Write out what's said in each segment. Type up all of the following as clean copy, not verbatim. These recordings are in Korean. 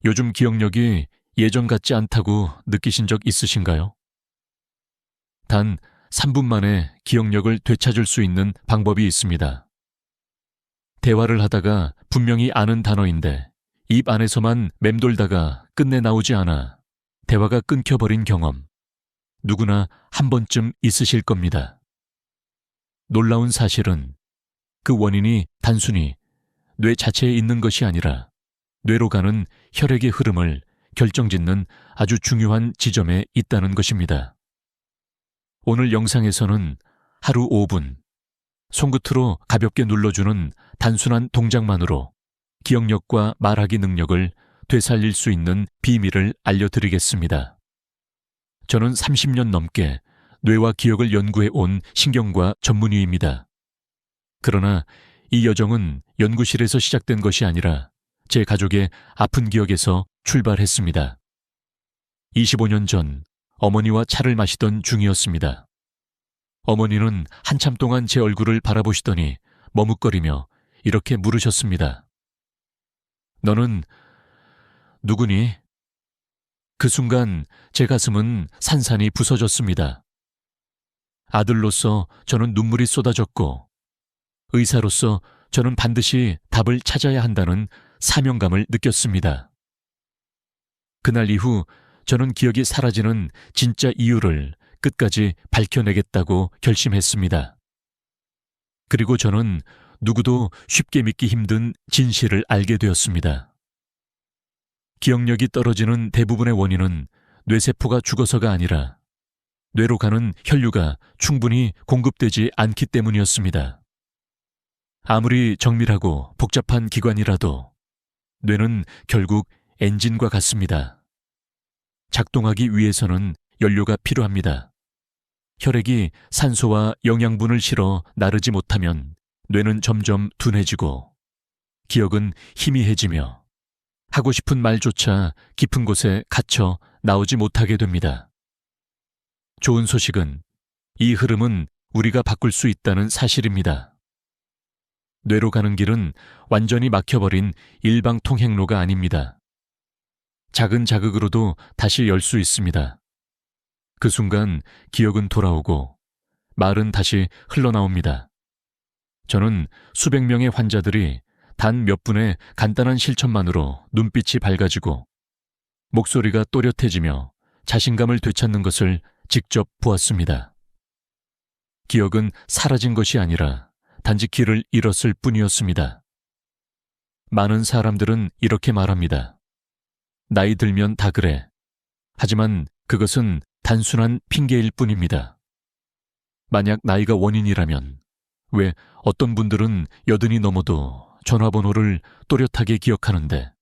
요즘 기억력이 예전 같지 않다고 느끼신 적 있으신가요? 단 3분 만에 기억력을 되찾을 수 있는 방법이 있습니다. 대화를 하다가 분명히 아는 단어인데 입 안에서만 맴돌다가 끝내 나오지 않아 대화가 끊겨버린 경험. 누구나 한 번쯤 있으실 겁니다. 놀라운 사실은 그 원인이 단순히 뇌 자체에 있는 것이 아니라 뇌로 가는 혈액의 흐름을 결정짓는 아주 중요한 지점에 있다는 것입니다. 오늘 영상에서는 하루 5분, 손끝으로 가볍게 눌러주는 단순한 동작만으로 기억력과 말하기 능력을 되살릴 수 있는 비밀을 알려드리겠습니다. 저는 30년 넘게 뇌와 기억을 연구해 온 신경과 전문의입니다. 그러나 이 여정은 연구실에서 시작된 것이 아니라 제 가족의 아픈 기억에서 출발했습니다. 25년 전 어머니와 차를 마시던 중이었습니다. 어머니는 한참 동안 제 얼굴을 바라보시더니 머뭇거리며 이렇게 물으셨습니다. 너는 누구니? 그 순간 제 가슴은 산산이 부서졌습니다. 아들로서 저는 눈물이 쏟아졌고 의사로서 저는 반드시 답을 찾아야 한다는 사명감을 느꼈습니다. 그날 이후 저는 기억이 사라지는 진짜 이유를 끝까지 밝혀내겠다고 결심했습니다. 그리고 저는 누구도 쉽게 믿기 힘든 진실을 알게 되었습니다. 기억력이 떨어지는 대부분의 원인은 뇌세포가 죽어서가 아니라 뇌로 가는 혈류가 충분히 공급되지 않기 때문이었습니다. 아무리 정밀하고 복잡한 기관이라도 뇌는 결국 엔진과 같습니다. 작동하기 위해서는 연료가 필요합니다. 혈액이 산소와 영양분을 실어 나르지 못하면 뇌는 점점 둔해지고 기억은 희미해지며 하고 싶은 말조차 깊은 곳에 갇혀 나오지 못하게 됩니다. 좋은 소식은 이 흐름은 우리가 바꿀 수 있다는 사실입니다. 뇌로 가는 길은 완전히 막혀버린 일방 통행로가 아닙니다. 작은 자극으로도 다시 열 수 있습니다. 그 순간 기억은 돌아오고 말은 다시 흘러나옵니다. 저는 수백 명의 환자들이 단 몇 분의 간단한 실천만으로 눈빛이 밝아지고 목소리가 또렷해지며 자신감을 되찾는 것을 직접 보았습니다. 기억은 사라진 것이 아니라 단지 길을 잃었을 뿐이었습니다. 많은 사람들은 이렇게 말합니다. 나이 들면 다 그래. 하지만 그것은 단순한 핑계일 뿐입니다. 만약 나이가 원인이라면 왜 어떤 분들은 80이 넘어도 전화번호를 또렷하게 기억하는데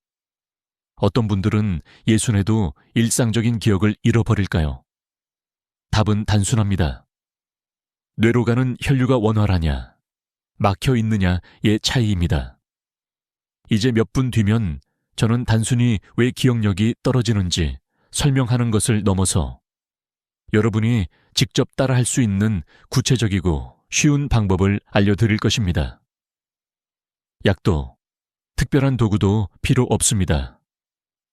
어떤 분들은 60에도 일상적인 기억을 잃어버릴까요? 답은 단순합니다. 뇌로 가는 혈류가 원활하냐, 막혀 있느냐의 차이입니다. 이제 몇 분 뒤면 저는 단순히 왜 기억력이 떨어지는지 설명하는 것을 넘어서 여러분이 직접 따라할 수 있는 구체적이고 쉬운 방법을 알려드릴 것입니다. 약도, 특별한 도구도 필요 없습니다.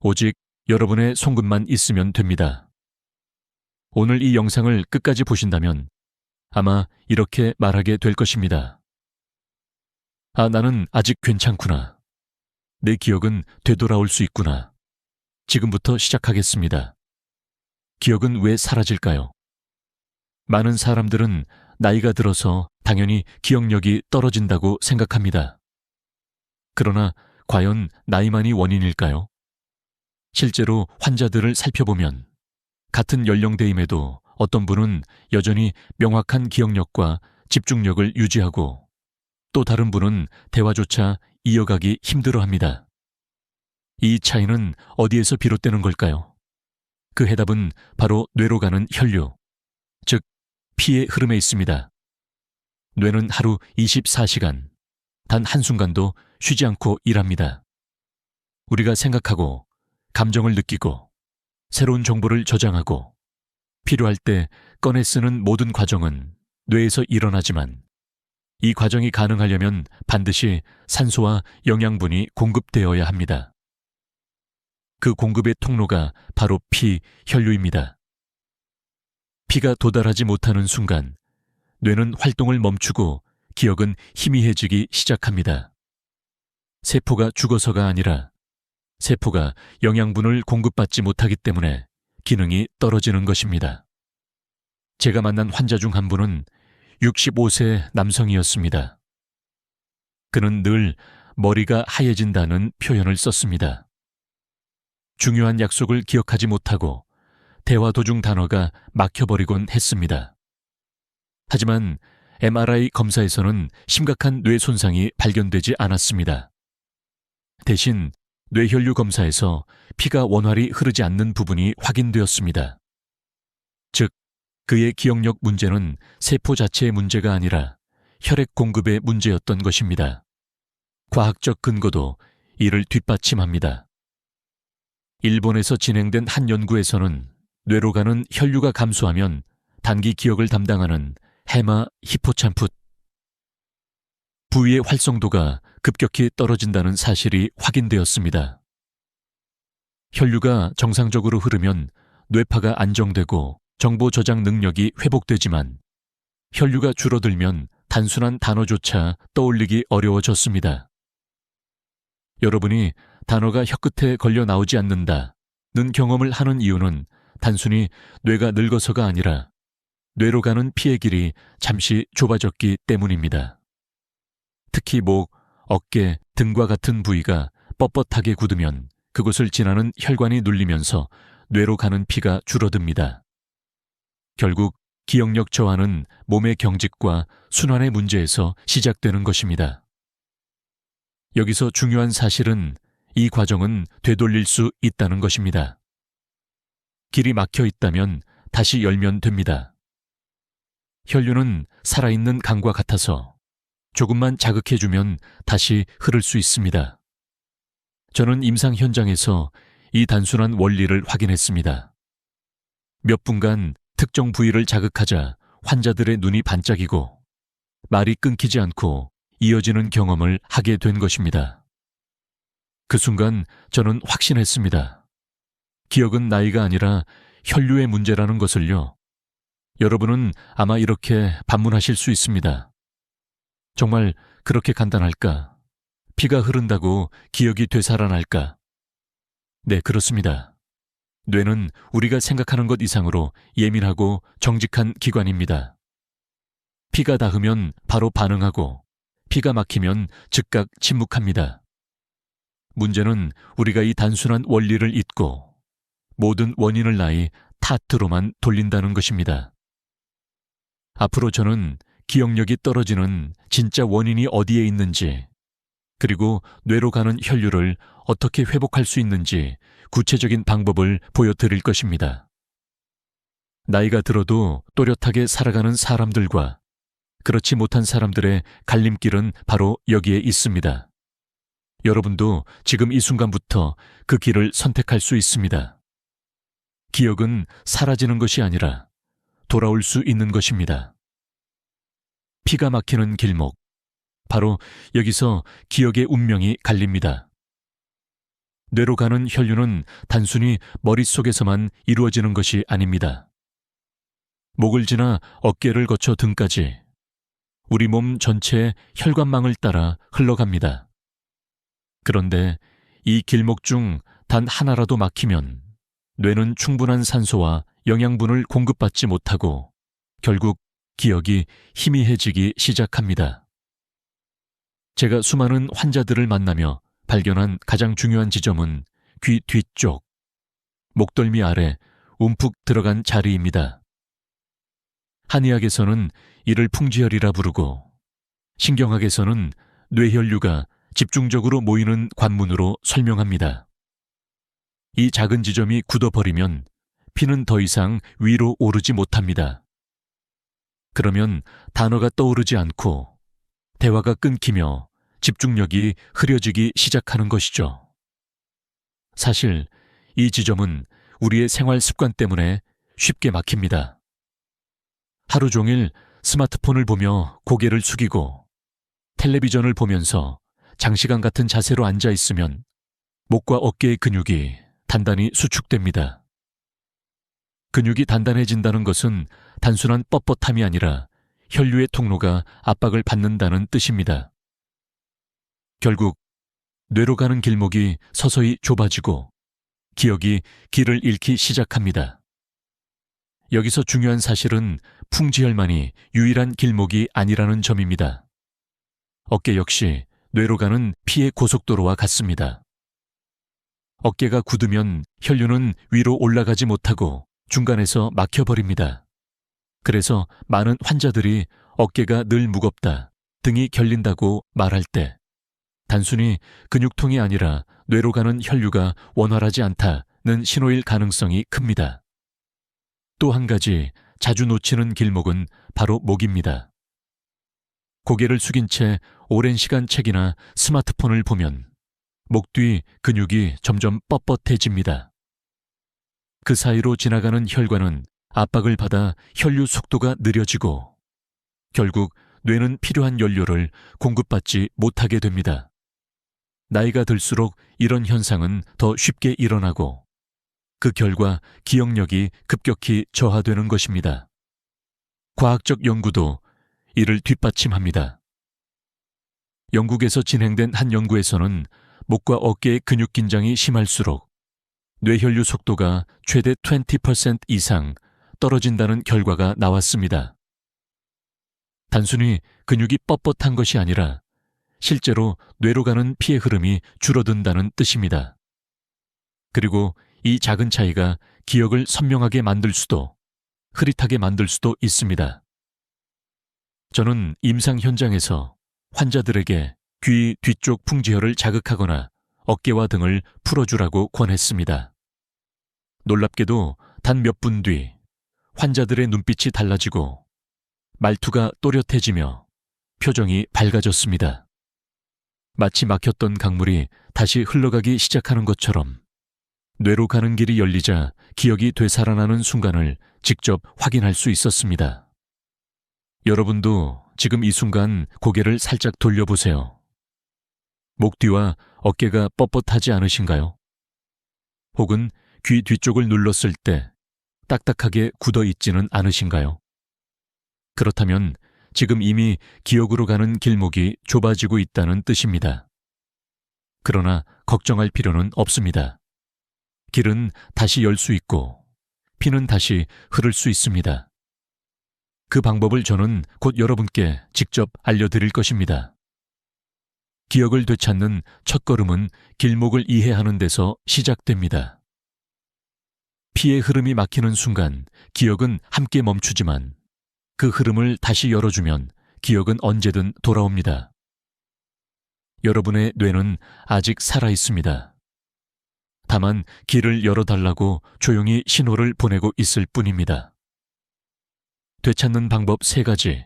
오직 여러분의 손끝만 있으면 됩니다. 오늘 이 영상을 끝까지 보신다면 아마 이렇게 말하게 될 것입니다. 아, 나는 아직 괜찮구나. 내 기억은 되돌아올 수 있구나. 지금부터 시작하겠습니다. 기억은 왜 사라질까요? 많은 사람들은 나이가 들어서 당연히 기억력이 떨어진다고 생각합니다. 그러나 과연 나이만이 원인일까요? 실제로 환자들을 살펴보면 같은 연령대임에도 어떤 분은 여전히 명확한 기억력과 집중력을 유지하고 또 다른 분은 대화조차 이어가기 힘들어합니다. 이 차이는 어디에서 비롯되는 걸까요? 그 해답은 바로 뇌로 가는 혈류, 즉 피의 흐름에 있습니다. 뇌는 하루 24시간, 단 한순간도 쉬지 않고 일합니다. 우리가 생각하고, 감정을 느끼고, 새로운 정보를 저장하고, 필요할 때 꺼내 쓰는 모든 과정은 뇌에서 일어나지만 이 과정이 가능하려면 반드시 산소와 영양분이 공급되어야 합니다. 그 공급의 통로가 바로 피, 혈류입니다. 피가 도달하지 못하는 순간 뇌는 활동을 멈추고 기억은 희미해지기 시작합니다. 세포가 죽어서가 아니라 세포가 영양분을 공급받지 못하기 때문에 기능이 떨어지는 것입니다. 제가 만난 환자 중 한 분은 65세 남성이었습니다. 그는 늘 머리가 하얘진다는 표현을 썼습니다. 중요한 약속을 기억하지 못하고 대화 도중 단어가 막혀버리곤 했습니다. 하지만 MRI 검사에서는 심각한 뇌 손상이 발견되지 않았습니다. 대신 뇌혈류 검사에서 피가 원활히 흐르지 않는 부분이 확인되었습니다. 즉, 그의 기억력 문제는 세포 자체의 문제가 아니라 혈액 공급의 문제였던 것입니다. 과학적 근거도 이를 뒷받침합니다. 일본에서 진행된 한 연구에서는 뇌로 가는 혈류가 감소하면 단기 기억을 담당하는 해마 히포참풋 부위의 활성도가 급격히 떨어진다는 사실이 확인되었습니다. 혈류가 정상적으로 흐르면 뇌파가 안정되고 정보 저장 능력이 회복되지만 혈류가 줄어들면 단순한 단어조차 떠올리기 어려워졌습니다. 여러분이 단어가 혀끝에 걸려 나오지 않는다는 경험을 하는 이유는 단순히 뇌가 늙어서가 아니라 뇌로 가는 피의 길이 잠시 좁아졌기 때문입니다. 특히 목, 어깨, 등과 같은 부위가 뻣뻣하게 굳으면 그곳을 지나는 혈관이 눌리면서 뇌로 가는 피가 줄어듭니다. 결국 기억력 저하는 몸의 경직과 순환의 문제에서 시작되는 것입니다. 여기서 중요한 사실은 이 과정은 되돌릴 수 있다는 것입니다. 길이 막혀 있다면 다시 열면 됩니다. 혈류는 살아있는 강과 같아서 조금만 자극해주면 다시 흐를 수 있습니다. 저는 임상 현장에서 이 단순한 원리를 확인했습니다. 몇 분간 특정 부위를 자극하자 환자들의 눈이 반짝이고 말이 끊기지 않고 이어지는 경험을 하게 된 것입니다. 그 순간 저는 확신했습니다. 기억은 나이가 아니라 혈류의 문제라는 것을요. 여러분은 아마 이렇게 반문하실 수 있습니다. 정말 그렇게 간단할까? 피가 흐른다고 기억이 되살아날까? 네, 그렇습니다. 뇌는 우리가 생각하는 것 이상으로 예민하고 정직한 기관입니다. 피가 닿으면 바로 반응하고 피가 막히면 즉각 침묵합니다. 문제는 우리가 이 단순한 원리를 잊고 모든 원인을 나의 탓으로만 돌린다는 것입니다. 앞으로 저는 기억력이 떨어지는 진짜 원인이 어디에 있는지, 그리고 뇌로 가는 혈류를 어떻게 회복할 수 있는지 구체적인 방법을 보여드릴 것입니다. 나이가 들어도 또렷하게 살아가는 사람들과 그렇지 못한 사람들의 갈림길은 바로 여기에 있습니다. 여러분도 지금 이 순간부터 그 길을 선택할 수 있습니다. 기억은 사라지는 것이 아니라 돌아올 수 있는 것입니다. 피가 막히는 길목, 바로 여기서 기억의 운명이 갈립니다. 뇌로 가는 혈류는 단순히 머릿속에서만 이루어지는 것이 아닙니다. 목을 지나 어깨를 거쳐 등까지 우리 몸 전체의 혈관망을 따라 흘러갑니다. 그런데 이 길목 중 단 하나라도 막히면 뇌는 충분한 산소와 영양분을 공급받지 못하고 결국 기억이 희미해지기 시작합니다. 제가 수많은 환자들을 만나며 발견한 가장 중요한 지점은 귀 뒤쪽, 목덜미 아래 움푹 들어간 자리입니다. 한의학에서는 이를 풍지혈이라 부르고 신경학에서는 뇌혈류가 집중적으로 모이는 관문으로 설명합니다. 이 작은 지점이 굳어버리면 피는 더 이상 위로 오르지 못합니다. 그러면 단어가 떠오르지 않고 대화가 끊기며 집중력이 흐려지기 시작하는 것이죠. 사실 이 지점은 우리의 생활 습관 때문에 쉽게 막힙니다. 하루 종일 스마트폰을 보며 고개를 숙이고 텔레비전을 보면서 장시간 같은 자세로 앉아 있으면 목과 어깨의 근육이 단단히 수축됩니다. 근육이 단단해진다는 것은 단순한 뻣뻣함이 아니라 혈류의 통로가 압박을 받는다는 뜻입니다. 결국 뇌로 가는 길목이 서서히 좁아지고 기억이 길을 잃기 시작합니다. 여기서 중요한 사실은 풍지혈만이 유일한 길목이 아니라는 점입니다. 어깨 역시 뇌로 가는 피의 고속도로와 같습니다. 어깨가 굳으면 혈류는 위로 올라가지 못하고 중간에서 막혀버립니다. 그래서 많은 환자들이 어깨가 늘 무겁다, 등이 결린다고 말할 때 단순히 근육통이 아니라 뇌로 가는 혈류가 원활하지 않다는 신호일 가능성이 큽니다. 또 한 가지 자주 놓치는 길목은 바로 목입니다. 고개를 숙인 채 오랜 시간 책이나 스마트폰을 보면 목 뒤 근육이 점점 뻣뻣해집니다. 그 사이로 지나가는 혈관은 압박을 받아 혈류 속도가 느려지고 결국 뇌는 필요한 연료를 공급받지 못하게 됩니다. 나이가 들수록 이런 현상은 더 쉽게 일어나고 그 결과 기억력이 급격히 저하되는 것입니다. 과학적 연구도 이를 뒷받침합니다. 영국에서 진행된 한 연구에서는 목과 어깨의 근육 긴장이 심할수록 뇌혈류 속도가 최대 20% 이상 떨어진다는 결과가 나왔습니다. 단순히 근육이 뻣뻣한 것이 아니라 실제로 뇌로 가는 피의 흐름이 줄어든다는 뜻입니다. 그리고 이 작은 차이가 기억을 선명하게 만들 수도 흐릿하게 만들 수도 있습니다. 저는 임상 현장에서 환자들에게 귀 뒤쪽 풍지혈을 자극하거나 어깨와 등을 풀어주라고 권했습니다. 놀랍게도 단 몇 분 뒤 환자들의 눈빛이 달라지고 말투가 또렷해지며 표정이 밝아졌습니다. 마치 막혔던 강물이 다시 흘러가기 시작하는 것처럼 뇌로 가는 길이 열리자 기억이 되살아나는 순간을 직접 확인할 수 있었습니다. 여러분도 지금 이 순간 고개를 살짝 돌려보세요. 목 뒤와 어깨가 뻣뻣하지 않으신가요? 혹은 귀 뒤쪽을 눌렀을 때 딱딱하게 굳어 있지는 않으신가요? 그렇다면 지금 이미 기억으로 가는 길목이 좁아지고 있다는 뜻입니다. 그러나 걱정할 필요는 없습니다. 길은 다시 열 수 있고 피는 다시 흐를 수 있습니다. 그 방법을 저는 곧 여러분께 직접 알려드릴 것입니다. 기억을 되찾는 첫걸음은 길목을 이해하는 데서 시작됩니다. 피의 흐름이 막히는 순간 기억은 함께 멈추지만 그 흐름을 다시 열어주면 기억은 언제든 돌아옵니다. 여러분의 뇌는 아직 살아있습니다. 다만 길을 열어달라고 조용히 신호를 보내고 있을 뿐입니다. 되찾는 방법 3가지.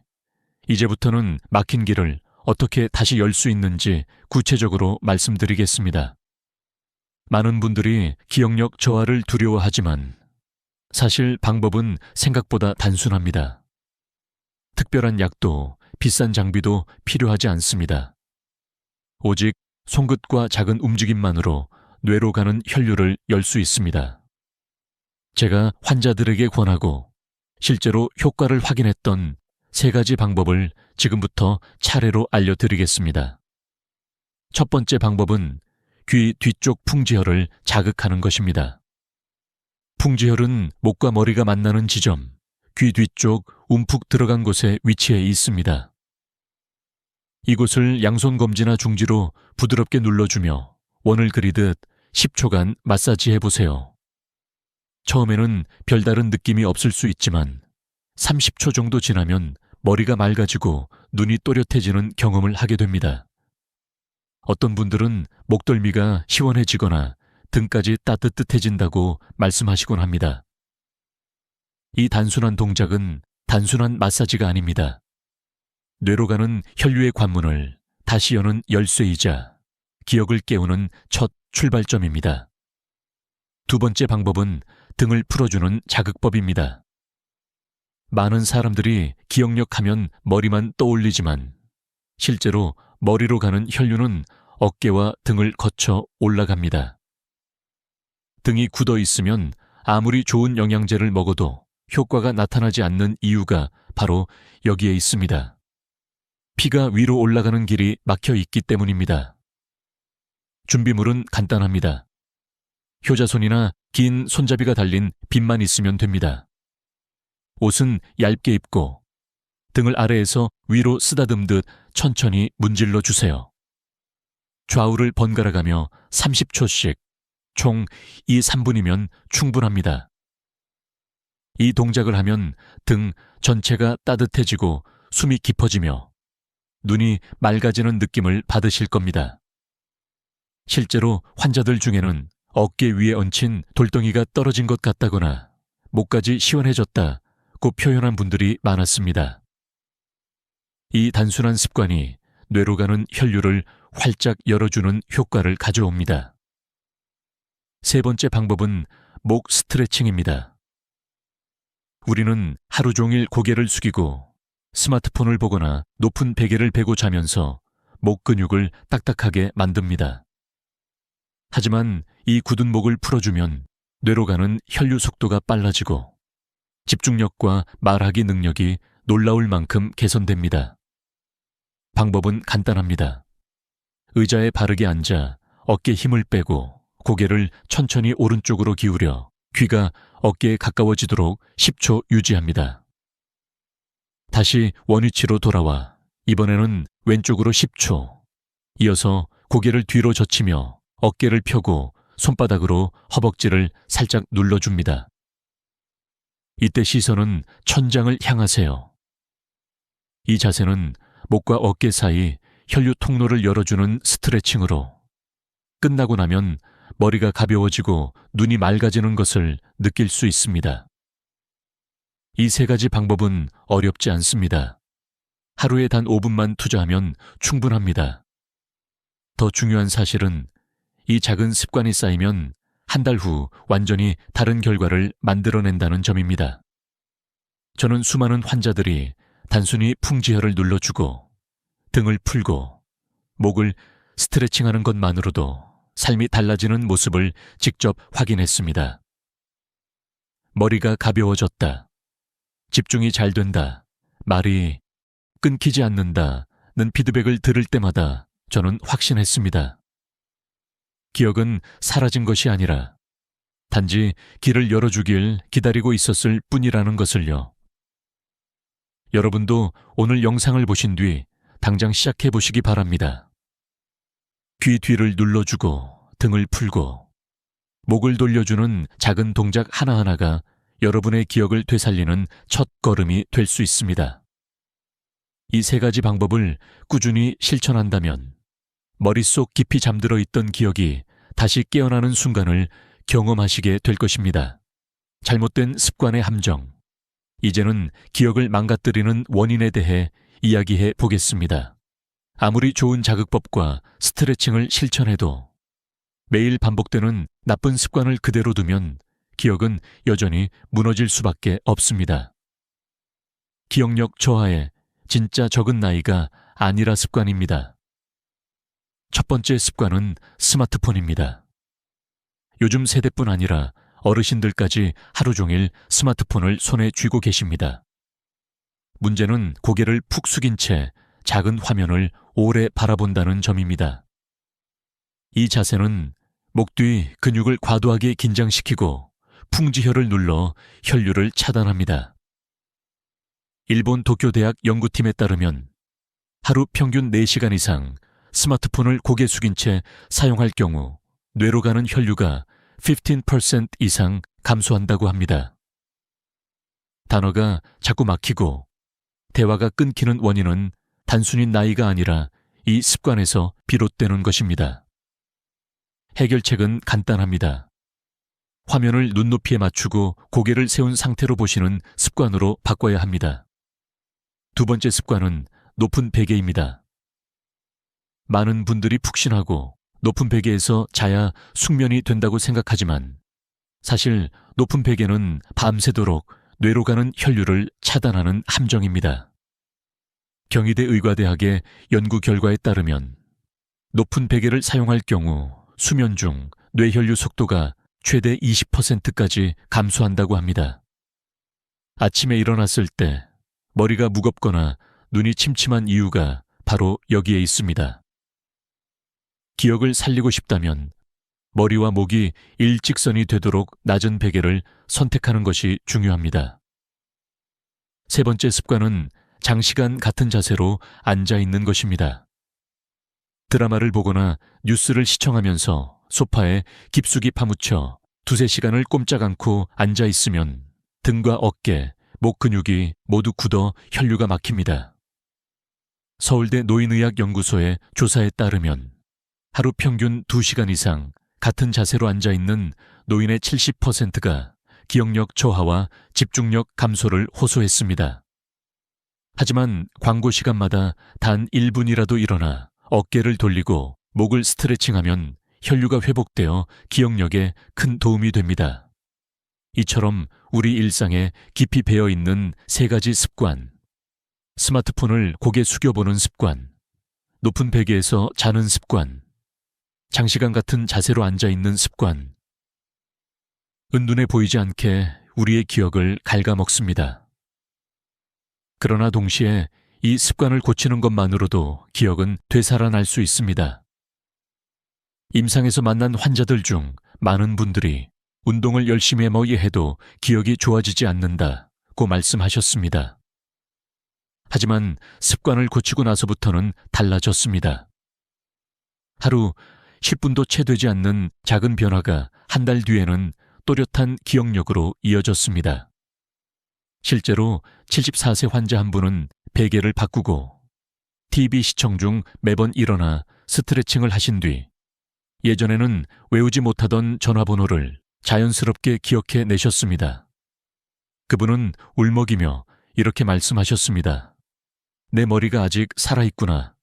이제부터는 막힌 길을 어떻게 다시 열 수 있는지 구체적으로 말씀드리겠습니다. 많은 분들이 기억력 저하를 두려워하지만 사실 방법은 생각보다 단순합니다. 특별한 약도 비싼 장비도 필요하지 않습니다. 오직 손끝과 작은 움직임만으로 뇌로 가는 혈류를 열 수 있습니다. 제가 환자들에게 권하고 실제로 효과를 확인했던 3가지 방법을 지금부터 차례로 알려드리겠습니다. 첫 번째 방법은 귀 뒤쪽 풍지혈을 자극하는 것입니다. 풍지혈은 목과 머리가 만나는 지점, 귀 뒤쪽 움푹 들어간 곳에 위치해 있습니다. 이곳을 양손 검지나 중지로 부드럽게 눌러주며 원을 그리듯 10초간 마사지해 보세요. 처음에는 별다른 느낌이 없을 수 있지만 30초 정도 지나면 머리가 맑아지고 눈이 또렷해지는 경험을 하게 됩니다. 어떤 분들은 목덜미가 시원해지거나 등까지 따뜻해진다고 말씀하시곤 합니다. 이 단순한 동작은 단순한 마사지가 아닙니다. 뇌로 가는 혈류의 관문을 다시 여는 열쇠이자 기억을 깨우는 첫 출발점입니다. 두 번째 방법은 등을 풀어주는 자극법입니다. 많은 사람들이 기억력하면 머리만 떠올리지만 실제로 머리로 가는 혈류는 어깨와 등을 거쳐 올라갑니다. 등이 굳어 있으면 아무리 좋은 영양제를 먹어도 효과가 나타나지 않는 이유가 바로 여기에 있습니다. 피가 위로 올라가는 길이 막혀 있기 때문입니다. 준비물은 간단합니다. 효자손이나 긴 손잡이가 달린 빗만 있으면 됩니다. 옷은 얇게 입고 등을 아래에서 위로 쓰다듬듯 천천히 문질러 주세요. 좌우를 번갈아가며 30초씩, 총 2, 3분이면 충분합니다. 이 동작을 하면 등 전체가 따뜻해지고 숨이 깊어지며 눈이 맑아지는 느낌을 받으실 겁니다. 실제로 환자들 중에는 어깨 위에 얹힌 돌덩이가 떨어진 것 같다거나 목까지 시원해졌다고 표현한 분들이 많았습니다. 이 단순한 습관이 뇌로 가는 혈류를 활짝 열어주는 효과를 가져옵니다. 세 번째 방법은 목 스트레칭입니다. 우리는 하루 종일 고개를 숙이고 스마트폰을 보거나 높은 베개를 베고 자면서 목 근육을 딱딱하게 만듭니다. 하지만 이 굳은 목을 풀어주면 뇌로 가는 혈류 속도가 빨라지고 집중력과 말하기 능력이 놀라울 만큼 개선됩니다. 방법은 간단합니다. 의자에 바르게 앉아 어깨에 힘을 빼고 고개를 천천히 오른쪽으로 기울여 귀가 어깨에 가까워지도록 10초 유지합니다. 다시 원위치로 돌아와 이번에는 왼쪽으로 10초. 이어서 고개를 뒤로 젖히며 어깨를 펴고 손바닥으로 허벅지를 살짝 눌러줍니다. 이때 시선은 천장을 향하세요. 이 자세는 목과 어깨 사이 혈류 통로를 열어주는 스트레칭으로 끝나고 나면 머리가 가벼워지고 눈이 맑아지는 것을 느낄 수 있습니다. 이 세 가지 방법은 어렵지 않습니다. 하루에 단 5분만 투자하면 충분합니다. 더 중요한 사실은 이 작은 습관이 쌓이면 한 달 후 완전히 다른 결과를 만들어낸다는 점입니다. 저는 수많은 환자들이 단순히 풍지혈을 눌러주고 등을 풀고 목을 스트레칭하는 것만으로도 삶이 달라지는 모습을 직접 확인했습니다. 머리가 가벼워졌다. 집중이 잘 된다. 말이 끊기지 않는다는 피드백을 들을 때마다 저는 확신했습니다. 기억은 사라진 것이 아니라 단지 길을 열어주길 기다리고 있었을 뿐이라는 것을요. 여러분도 오늘 영상을 보신 뒤 당장 시작해 보시기 바랍니다. 귀 뒤를 눌러주고 등을 풀고 목을 돌려주는 작은 동작 하나하나가 여러분의 기억을 되살리는 첫 걸음이 될 수 있습니다. 이 세 가지 방법을 꾸준히 실천한다면 머릿속 깊이 잠들어 있던 기억이 다시 깨어나는 순간을 경험하시게 될 것입니다. 잘못된 습관의 함정. 이제는 기억을 망가뜨리는 원인에 대해 이야기해 보겠습니다. 아무리 좋은 자극법과 스트레칭을 실천해도 매일 반복되는 나쁜 습관을 그대로 두면 기억은 여전히 무너질 수밖에 없습니다. 기억력 저하의 진짜 적은 나이가 아니라 습관입니다. 첫 번째 습관은 스마트폰입니다. 요즘 세대뿐 아니라 어르신들까지 하루 종일 스마트폰을 손에 쥐고 계십니다. 문제는 고개를 푹 숙인 채 작은 화면을 오래 바라본다는 점입니다. 이 자세는 목 뒤 근육을 과도하게 긴장시키고 풍지혈을 눌러 혈류를 차단합니다. 일본 도쿄대학 연구팀에 따르면 하루 평균 4시간 이상 스마트폰을 고개 숙인 채 사용할 경우 뇌로 가는 혈류가 15% 이상 감소한다고 합니다. 단어가 자꾸 막히고 대화가 끊기는 원인은 단순히 나이가 아니라 이 습관에서 비롯되는 것입니다. 해결책은 간단합니다. 화면을 눈높이에 맞추고 고개를 세운 상태로 보시는 습관으로 바꿔야 합니다. 두 번째 습관은 높은 베개입니다. 많은 분들이 푹신하고 높은 베개에서 자야 숙면이 된다고 생각하지만 사실 높은 베개는 밤새도록 뇌로 가는 혈류를 차단하는 함정입니다. 경희대 의과대학의 연구 결과에 따르면 높은 베개를 사용할 경우 수면 중 뇌혈류 속도가 최대 20%까지 감소한다고 합니다. 아침에 일어났을 때 머리가 무겁거나 눈이 침침한 이유가 바로 여기에 있습니다. 기억을 살리고 싶다면 머리와 목이 일직선이 되도록 낮은 베개를 선택하는 것이 중요합니다. 세 번째 습관은 장시간 같은 자세로 앉아 있는 것입니다. 드라마를 보거나 뉴스를 시청하면서 소파에 깊숙이 파묻혀 두세 시간을 꼼짝 않고 앉아 있으면 등과 어깨, 목 근육이 모두 굳어 혈류가 막힙니다. 서울대 노인의학연구소의 조사에 따르면 하루 평균 2시간 이상 같은 자세로 앉아 있는 노인의 70%가 기억력 저하와 집중력 감소를 호소했습니다. 하지만 광고 시간마다 단 1분이라도 일어나 어깨를 돌리고 목을 스트레칭하면 혈류가 회복되어 기억력에 큰 도움이 됩니다. 이처럼 우리 일상에 깊이 배어 있는 세 가지 습관, 스마트폰을 고개 숙여보는 습관, 높은 베개에서 자는 습관, 장시간 같은 자세로 앉아 있는 습관, 은둔해 보이지 않게 우리의 기억을 갉아먹습니다. 그러나 동시에 이 습관을 고치는 것만으로도 기억은 되살아날 수 있습니다. 임상에서 만난 환자들 중 많은 분들이 운동을 열심히 해도 기억이 좋아지지 않는다고 말씀하셨습니다. 하지만 습관을 고치고 나서부터는 달라졌습니다. 하루 10분도 채 되지 않는 작은 변화가 한 달 뒤에는 또렷한 기억력으로 이어졌습니다. 실제로 74세 환자 한 분은 베개를 바꾸고 TV 시청 중 매번 일어나 스트레칭을 하신 뒤 예전에는 외우지 못하던 전화번호를 자연스럽게 기억해 내셨습니다. 그분은 울먹이며 이렇게 말씀하셨습니다. 내 머리가 아직 살아있구나.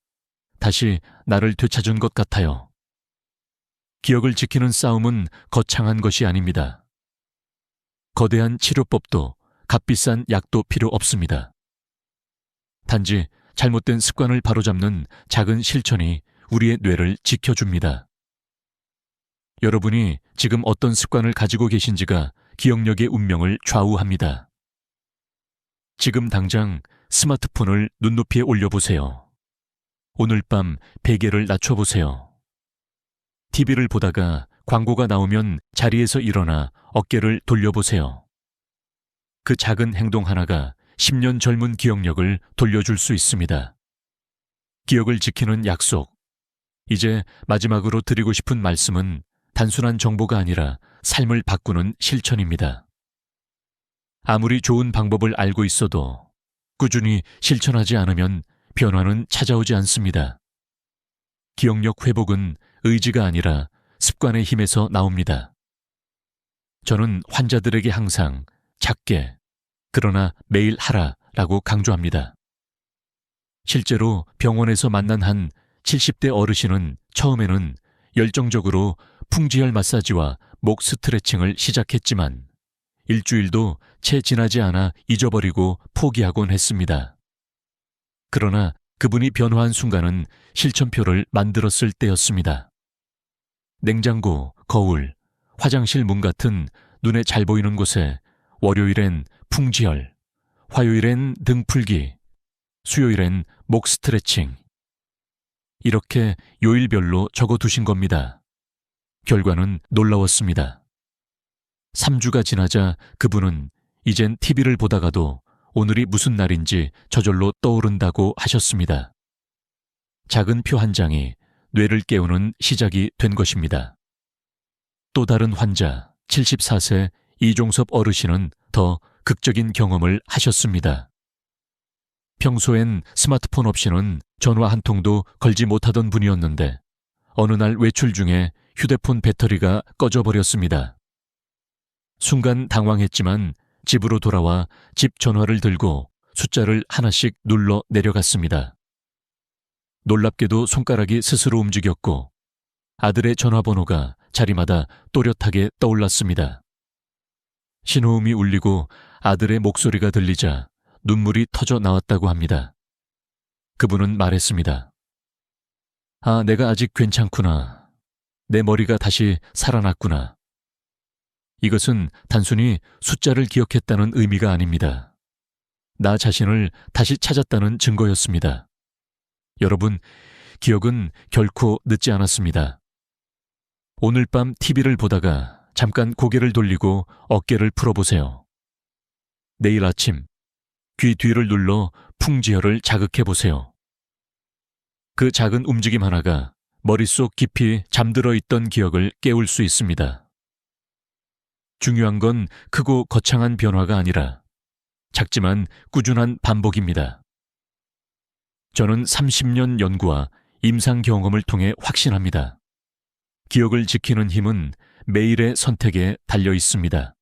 다시 나를 되찾은 것 같아요. 기억을 지키는 싸움은 거창한 것이 아닙니다. 거대한 치료법도 값비싼 약도 필요 없습니다. 단지 잘못된 습관을 바로잡는 작은 실천이 우리의 뇌를 지켜줍니다. 여러분이 지금 어떤 습관을 가지고 계신지가 기억력의 운명을 좌우합니다. 지금 당장 스마트폰을 눈높이에 올려보세요. 오늘 밤 베개를 낮춰보세요. TV를 보다가 광고가 나오면 자리에서 일어나 어깨를 돌려보세요. 그 작은 행동 하나가 10년 젊은 기억력을 돌려줄 수 있습니다. 기억을 지키는 약속. 이제 마지막으로 드리고 싶은 말씀은 단순한 정보가 아니라 삶을 바꾸는 실천입니다. 아무리 좋은 방법을 알고 있어도 꾸준히 실천하지 않으면 변화는 찾아오지 않습니다. 기억력 회복은 의지가 아니라 습관의 힘에서 나옵니다. 저는 환자들에게 항상 작게, 그러나 매일 하라라고 강조합니다. 실제로 병원에서 만난 한 70대 어르신은 처음에는 열정적으로 풍지혈 마사지와 목 스트레칭을 시작했지만 일주일도 채 지나지 않아 잊어버리고 포기하곤 했습니다. 그러나 그분이 변화한 순간은 실천표를 만들었을 때였습니다. 냉장고, 거울, 화장실 문 같은 눈에 잘 보이는 곳에 월요일엔 풍지혈, 화요일엔 등 풀기, 수요일엔 목 스트레칭. 이렇게 요일별로 적어두신 겁니다. 결과는 놀라웠습니다. 3주가 지나자 그분은 이젠 TV를 보다가도 오늘이 무슨 날인지 저절로 떠오른다고 하셨습니다. 작은 표 한 장이 뇌를 깨우는 시작이 된 것입니다. 또 다른 환자 74세 이종섭 어르신은 더 극적인 경험을 하셨습니다. 평소엔 스마트폰 없이는 전화 한 통도 걸지 못하던 분이었는데 어느 날 외출 중에 휴대폰 배터리가 꺼져버렸습니다. 순간 당황했지만 집으로 돌아와 집 전화를 들고 숫자를 하나씩 눌러 내려갔습니다. 놀랍게도 손가락이 스스로 움직였고 아들의 전화번호가 자리마다 또렷하게 떠올랐습니다. 신호음이 울리고 아들의 목소리가 들리자 눈물이 터져 나왔다고 합니다. 그분은 말했습니다. 아, 내가 아직 괜찮구나. 내 머리가 다시 살아났구나. 이것은 단순히 숫자를 기억했다는 의미가 아닙니다. 나 자신을 다시 찾았다는 증거였습니다. 여러분, 기억은 결코 늦지 않았습니다. 오늘 밤 TV를 보다가 잠깐 고개를 돌리고 어깨를 풀어보세요. 내일 아침 귀 뒤를 눌러 풍지혈을 자극해보세요. 그 작은 움직임 하나가 머릿속 깊이 잠들어 있던 기억을 깨울 수 있습니다. 중요한 건 크고 거창한 변화가 아니라 작지만 꾸준한 반복입니다. 저는 30년 연구와 임상 경험을 통해 확신합니다. 기억을 지키는 힘은 매일의 선택에 달려 있습니다.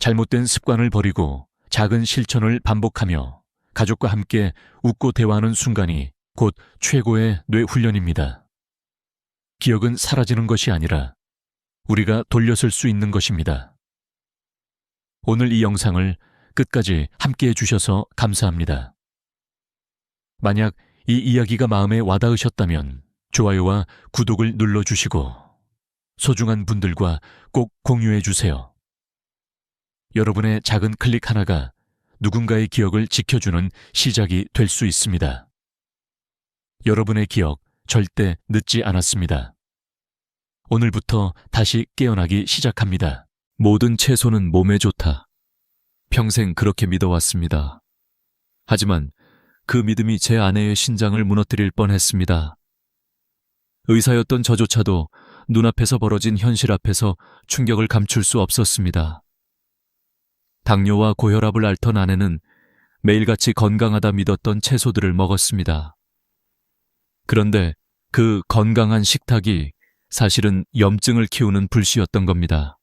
잘못된 습관을 버리고 작은 실천을 반복하며 가족과 함께 웃고 대화하는 순간이 곧 최고의 뇌 훈련입니다. 기억은 사라지는 것이 아니라 우리가 돌려설 수 있는 것입니다. 오늘 이 영상을 끝까지 함께 해주셔서 감사합니다. 만약 이 이야기가 마음에 와닿으셨다면 좋아요와 구독을 눌러주시고 소중한 분들과 꼭 공유해주세요. 여러분의 작은 클릭 하나가 누군가의 기억을 지켜주는 시작이 될 수 있습니다. 여러분의 기억 절대 늦지 않았습니다. 오늘부터 다시 깨어나기 시작합니다. 모든 채소는 몸에 좋다. 평생 그렇게 믿어왔습니다. 하지만 그 믿음이 제 아내의 신장을 무너뜨릴 뻔했습니다. 의사였던 저조차도 눈앞에서 벌어진 현실 앞에서 충격을 감출 수 없었습니다. 당뇨와 고혈압을 앓던 아내는 매일같이 건강하다 믿었던 채소들을 먹었습니다. 그런데 그 건강한 식탁이 사실은 염증을 키우는 불씨였던 겁니다.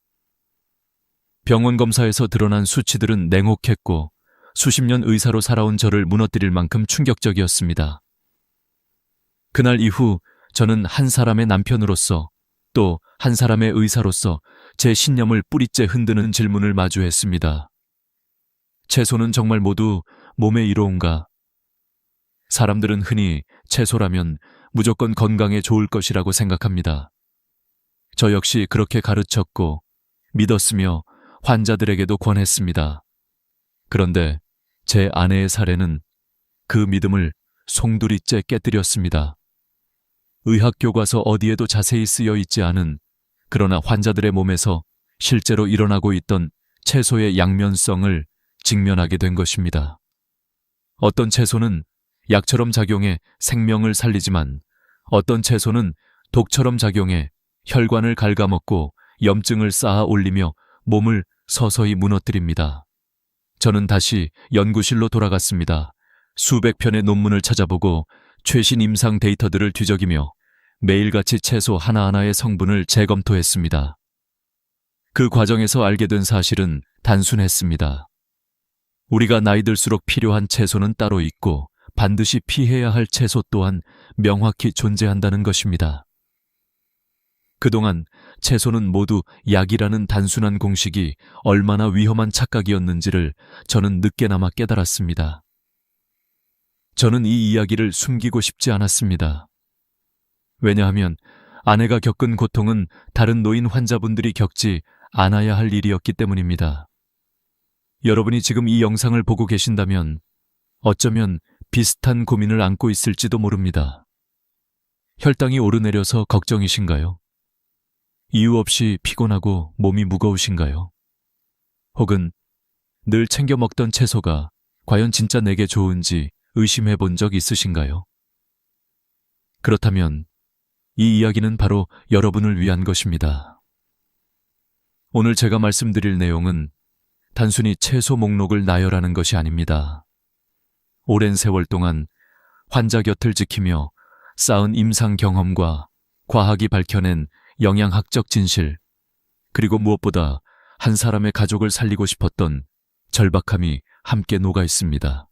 병원 검사에서 드러난 수치들은 냉혹했고 수십 년 의사로 살아온 저를 무너뜨릴 만큼 충격적이었습니다. 그날 이후 저는 한 사람의 남편으로서 또 한 사람의 의사로서 제 신념을 뿌리째 흔드는 질문을 마주했습니다. 채소는 정말 모두 몸에 이로운가? 사람들은 흔히 채소라면 무조건 건강에 좋을 것이라고 생각합니다. 저 역시 그렇게 가르쳤고 믿었으며 환자들에게도 권했습니다. 그런데 제 아내의 사례는 그 믿음을 송두리째 깨뜨렸습니다. 의학 교과서 어디에도 자세히 쓰여 있지 않은 그러나 환자들의 몸에서 실제로 일어나고 있던 채소의 양면성을 직면하게 된 것입니다. 어떤 채소는 약처럼 작용해 생명을 살리지만 어떤 채소는 독처럼 작용해 혈관을 갉아먹고 염증을 쌓아 올리며 몸을 서서히 무너뜨립니다. 저는 다시 연구실로 돌아갔습니다. 수백 편의 논문을 찾아보고 최신 임상 데이터들을 뒤적이며 매일같이 채소 하나하나의 성분을 재검토했습니다. 그 과정에서 알게 된 사실은 단순했습니다. 우리가 나이 들수록 필요한 채소는 따로 있고 반드시 피해야 할 채소 또한 명확히 존재한다는 것입니다. 그동안 채소는 모두 약이라는 단순한 공식이 얼마나 위험한 착각이었는지를 저는 늦게나마 깨달았습니다. 저는 이 이야기를 숨기고 싶지 않았습니다. 왜냐하면 아내가 겪은 고통은 다른 노인 환자분들이 겪지 않아야 할 일이었기 때문입니다. 여러분이 지금 이 영상을 보고 계신다면 어쩌면 비슷한 고민을 안고 있을지도 모릅니다. 혈당이 오르내려서 걱정이신가요? 이유 없이 피곤하고 몸이 무거우신가요? 혹은 늘 챙겨 먹던 채소가 과연 진짜 내게 좋은지 의심해 본 적 있으신가요? 그렇다면 이 이야기는 바로 여러분을 위한 것입니다. 오늘 제가 말씀드릴 내용은 단순히 채소 목록을 나열하는 것이 아닙니다. 오랜 세월 동안 환자 곁을 지키며 쌓은 임상 경험과 과학이 밝혀낸 영양학적 진실, 그리고 무엇보다 한 사람의 가족을 살리고 싶었던 절박함이 함께 녹아 있습니다.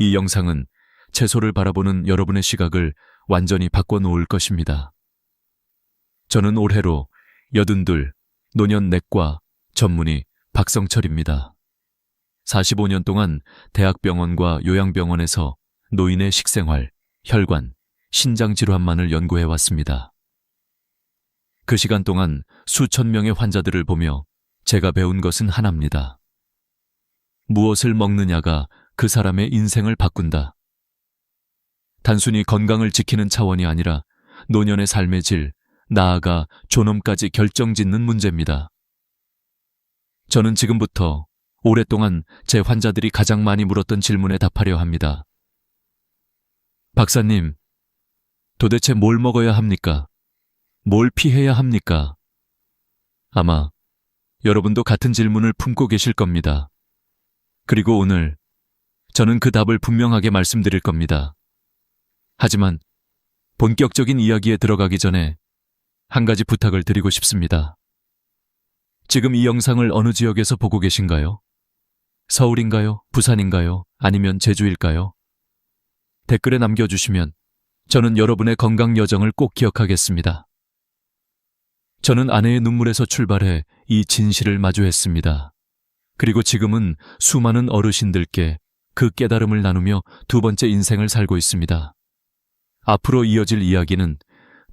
이 영상은 채소를 바라보는 여러분의 시각을 완전히 바꿔놓을 것입니다. 저는 올해로 82 노년내과 전문의 박성철입니다. 45년 동안 대학병원과 요양병원에서 노인의 식생활, 혈관, 신장질환만을 연구해왔습니다. 그 시간 동안 수천 명의 환자들을 보며 제가 배운 것은 하나입니다. 무엇을 먹느냐가 그 사람의 인생을 바꾼다. 단순히 건강을 지키는 차원이 아니라 노년의 삶의 질, 나아가 존엄까지 결정짓는 문제입니다. 저는 지금부터 오랫동안 제 환자들이 가장 많이 물었던 질문에 답하려 합니다. 박사님, 도대체 뭘 먹어야 합니까? 뭘 피해야 합니까? 아마 여러분도 같은 질문을 품고 계실 겁니다. 그리고 오늘 저는 그 답을 분명하게 말씀드릴 겁니다. 하지만 본격적인 이야기에 들어가기 전에 한 가지 부탁을 드리고 싶습니다. 지금 이 영상을 어느 지역에서 보고 계신가요? 서울인가요? 부산인가요? 아니면 제주일까요? 댓글에 남겨주시면 저는 여러분의 건강 여정을 꼭 기억하겠습니다. 저는 아내의 눈물에서 출발해 이 진실을 마주했습니다. 그리고 지금은 수많은 어르신들께 그 깨달음을 나누며 두 번째 인생을 살고 있습니다. 앞으로 이어질 이야기는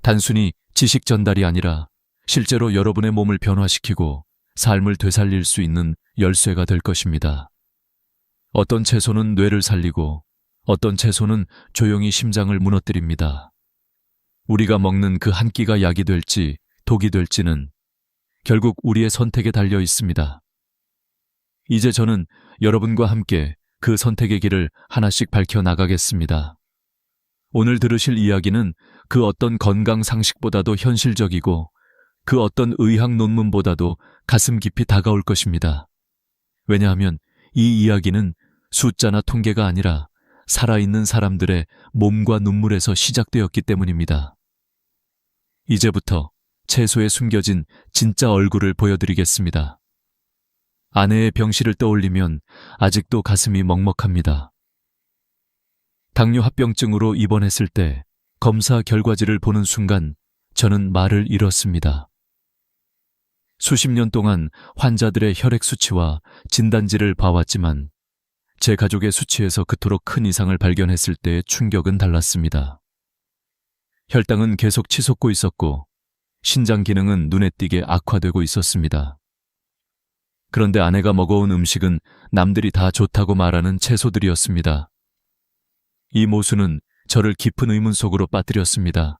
단순히 지식 전달이 아니라 실제로 여러분의 몸을 변화시키고 삶을 되살릴 수 있는 열쇠가 될 것입니다. 어떤 채소는 뇌를 살리고 어떤 채소는 조용히 심장을 무너뜨립니다. 우리가 먹는 그 한 끼가 약이 될지 독이 될지는 결국 우리의 선택에 달려 있습니다. 이제 저는 여러분과 함께 그 선택의 길을 하나씩 밝혀나가겠습니다. 오늘 들으실 이야기는 그 어떤 건강 상식보다도 현실적이고 그 어떤 의학 논문보다도 가슴 깊이 다가올 것입니다. 왜냐하면 이 이야기는 숫자나 통계가 아니라 살아있는 사람들의 몸과 눈물에서 시작되었기 때문입니다. 이제부터 채소에 숨겨진 진짜 얼굴을 보여드리겠습니다. 아내의 병실을 떠올리면 아직도 가슴이 먹먹합니다. 당뇨 합병증으로 입원했을 때 검사 결과지를 보는 순간 저는 말을 잃었습니다. 수십 년 동안 환자들의 혈액 수치와 진단지를 봐왔지만 제 가족의 수치에서 그토록 큰 이상을 발견했을 때의 충격은 달랐습니다. 혈당은 계속 치솟고 있었고 신장 기능은 눈에 띄게 악화되고 있었습니다. 그런데 아내가 먹어온 음식은 남들이 다 좋다고 말하는 채소들이었습니다. 이 모순은 저를 깊은 의문 속으로 빠뜨렸습니다.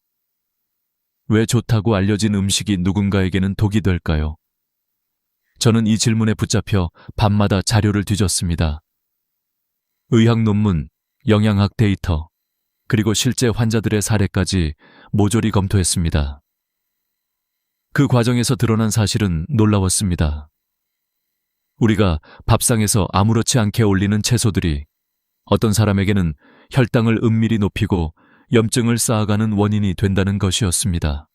왜 좋다고 알려진 음식이 누군가에게는 독이 될까요? 저는 이 질문에 붙잡혀 밤마다 자료를 뒤졌습니다. 의학 논문, 영양학 데이터, 그리고 실제 환자들의 사례까지 모조리 검토했습니다. 그 과정에서 드러난 사실은 놀라웠습니다. 우리가 밥상에서 아무렇지 않게 올리는 채소들이 어떤 사람에게는 혈당을 은밀히 높이고 염증을 쌓아가는 원인이 된다는 것이었습니다.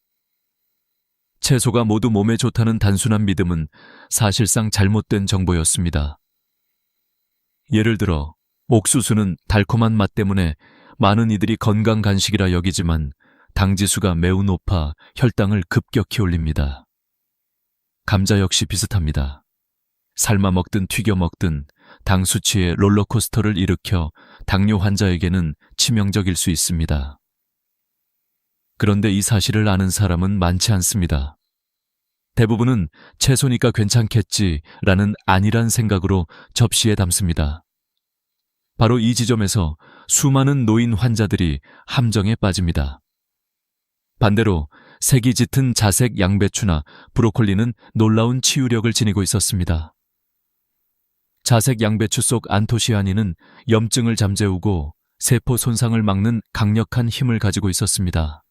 채소가 모두 몸에 좋다는 단순한 믿음은 사실상 잘못된 정보였습니다. 예를 들어 옥수수는 달콤한 맛 때문에 많은 이들이 건강 간식이라 여기지만 당지수가 매우 높아 혈당을 급격히 올립니다. 감자 역시 비슷합니다. 삶아 먹든 튀겨 먹든 당 수치의 롤러코스터를 일으켜 당뇨 환자에게는 치명적일 수 있습니다. 그런데 이 사실을 아는 사람은 많지 않습니다. 대부분은 채소니까 괜찮겠지라는 안일한 생각으로 접시에 담습니다. 바로 이 지점에서 수많은 노인 환자들이 함정에 빠집니다. 반대로 색이 짙은 자색 양배추나 브로콜리는 놀라운 치유력을 지니고 있었습니다. 자색 양배추 속 안토시아닌은 염증을 잠재우고 세포 손상을 막는 강력한 힘을 가지고 있었습니다.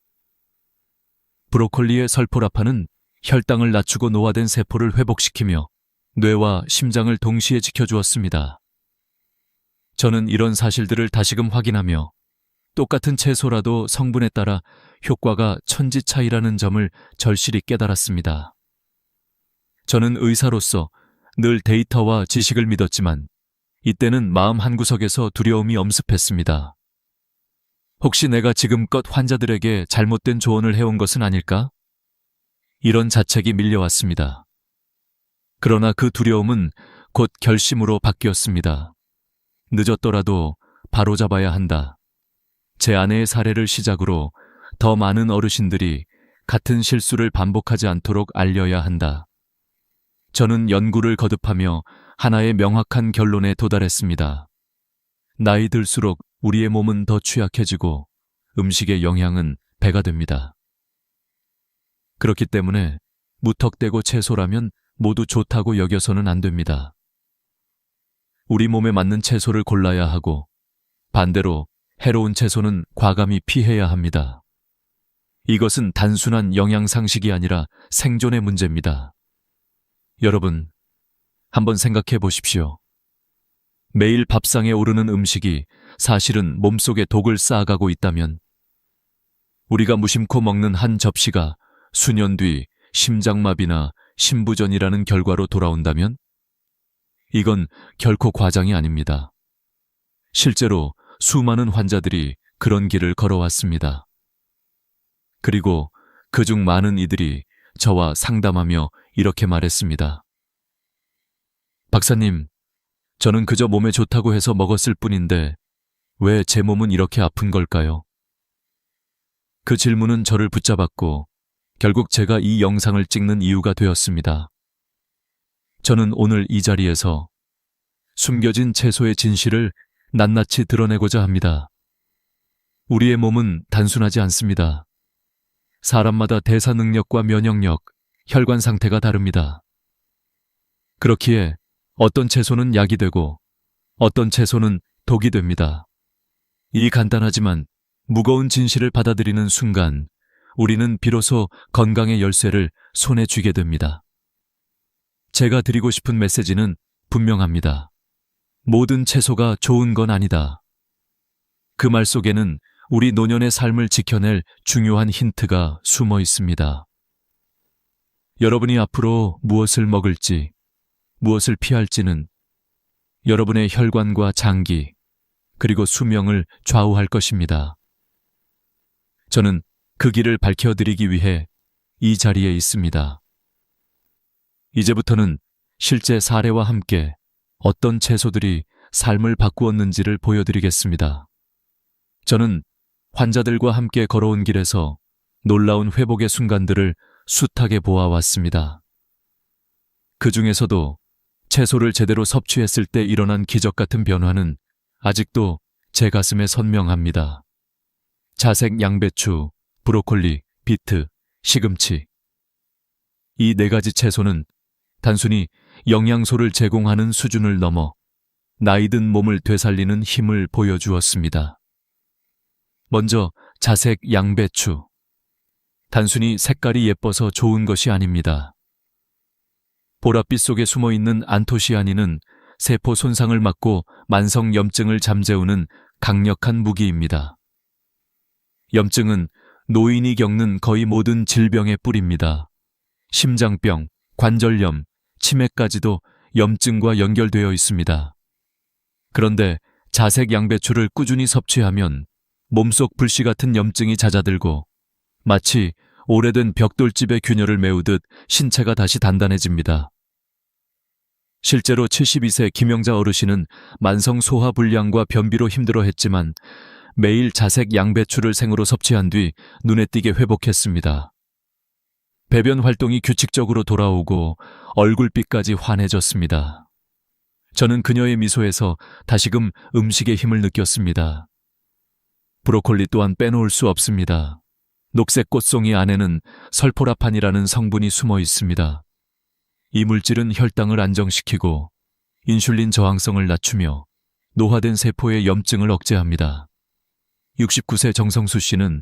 브로콜리의 설포라파는 혈당을 낮추고 노화된 세포를 회복시키며 뇌와 심장을 동시에 지켜주었습니다. 저는 이런 사실들을 다시금 확인하며 똑같은 채소라도 성분에 따라 효과가 천지 차이라는 점을 절실히 깨달았습니다. 저는 의사로서 늘 데이터와 지식을 믿었지만 이때는 마음 한구석에서 두려움이 엄습했습니다. 혹시 내가 지금껏 환자들에게 잘못된 조언을 해온 것은 아닐까? 이런 자책이 밀려왔습니다. 그러나 그 두려움은 곧 결심으로 바뀌었습니다. 늦었더라도 바로잡아야 한다. 제 아내의 사례를 시작으로 더 많은 어르신들이 같은 실수를 반복하지 않도록 알려야 한다. 저는 연구를 거듭하며 하나의 명확한 결론에 도달했습니다. 나이 들수록 우리의 몸은 더 취약해지고 음식의 영향은 배가 됩니다. 그렇기 때문에 무턱대고 채소라면 모두 좋다고 여겨서는 안 됩니다. 우리 몸에 맞는 채소를 골라야 하고 반대로 해로운 채소는 과감히 피해야 합니다. 이것은 단순한 영양상식이 아니라 생존의 문제입니다. 여러분, 한번 생각해 보십시오. 매일 밥상에 오르는 음식이 사실은 몸속에 독을 쌓아가고 있다면 우리가 무심코 먹는 한 접시가 수년 뒤 심장마비나 심부전이라는 결과로 돌아온다면 이건 결코 과장이 아닙니다. 실제로 수많은 환자들이 그런 길을 걸어왔습니다. 그리고 그중 많은 이들이 저와 상담하며 이렇게 말했습니다. 박사님, 저는 그저 몸에 좋다고 해서 먹었을 뿐인데 왜 제 몸은 이렇게 아픈 걸까요? 그 질문은 저를 붙잡았고 결국 제가 이 영상을 찍는 이유가 되었습니다. 저는 오늘 이 자리에서 숨겨진 채소의 진실을 낱낱이 드러내고자 합니다. 우리의 몸은 단순하지 않습니다. 사람마다 대사 능력과 면역력, 혈관 상태가 다릅니다. 그렇기에 어떤 채소는 약이 되고 어떤 채소는 독이 됩니다. 이 간단하지만 무거운 진실을 받아들이는 순간 우리는 비로소 건강의 열쇠를 손에 쥐게 됩니다. 제가 드리고 싶은 메시지는 분명합니다. 모든 채소가 좋은 건 아니다. 그 말 속에는 우리 노년의 삶을 지켜낼 중요한 힌트가 숨어 있습니다. 여러분이 앞으로 무엇을 먹을지, 무엇을 피할지는 여러분의 혈관과 장기, 그리고 수명을 좌우할 것입니다. 저는 그 길을 밝혀드리기 위해 이 자리에 있습니다. 이제부터는 실제 사례와 함께 어떤 채소들이 삶을 바꾸었는지를 보여드리겠습니다. 저는 환자들과 함께 걸어온 길에서 놀라운 회복의 순간들을 숱하게 보아왔습니다. 그 중에서도 채소를 제대로 섭취했을 때 일어난 기적 같은 변화는 아직도 제 가슴에 선명합니다. 자색 양배추, 브로콜리, 비트, 시금치. 이 4가지 채소는 단순히 영양소를 제공하는 수준을 넘어 나이든 몸을 되살리는 힘을 보여주었습니다. 먼저 자색 양배추. 단순히 색깔이 예뻐서 좋은 것이 아닙니다. 보랏빛 속에 숨어있는 안토시아닌은 세포 손상을 막고 만성 염증을 잠재우는 강력한 무기입니다. 염증은 노인이 겪는 거의 모든 질병의 뿌리입니다. 심장병, 관절염, 치매까지도 염증과 연결되어 있습니다. 그런데 자색 양배추를 꾸준히 섭취하면 몸속 불씨 같은 염증이 잦아들고 마치 오래된 벽돌집의 균열을 메우듯 신체가 다시 단단해집니다. 실제로 72세 김영자 어르신은 만성 소화 불량과 변비로 힘들어했지만 매일 자색 양배추를 생으로 섭취한 뒤 눈에 띄게 회복했습니다. 배변 활동이 규칙적으로 돌아오고 얼굴빛까지 환해졌습니다. 저는 그녀의 미소에서 다시금 음식의 힘을 느꼈습니다. 브로콜리 또한 빼놓을 수 없습니다. 녹색 꽃송이 안에는 설포라판이라는 성분이 숨어 있습니다. 이 물질은 혈당을 안정시키고 인슐린 저항성을 낮추며 노화된 세포의 염증을 억제합니다. 69세 정성수 씨는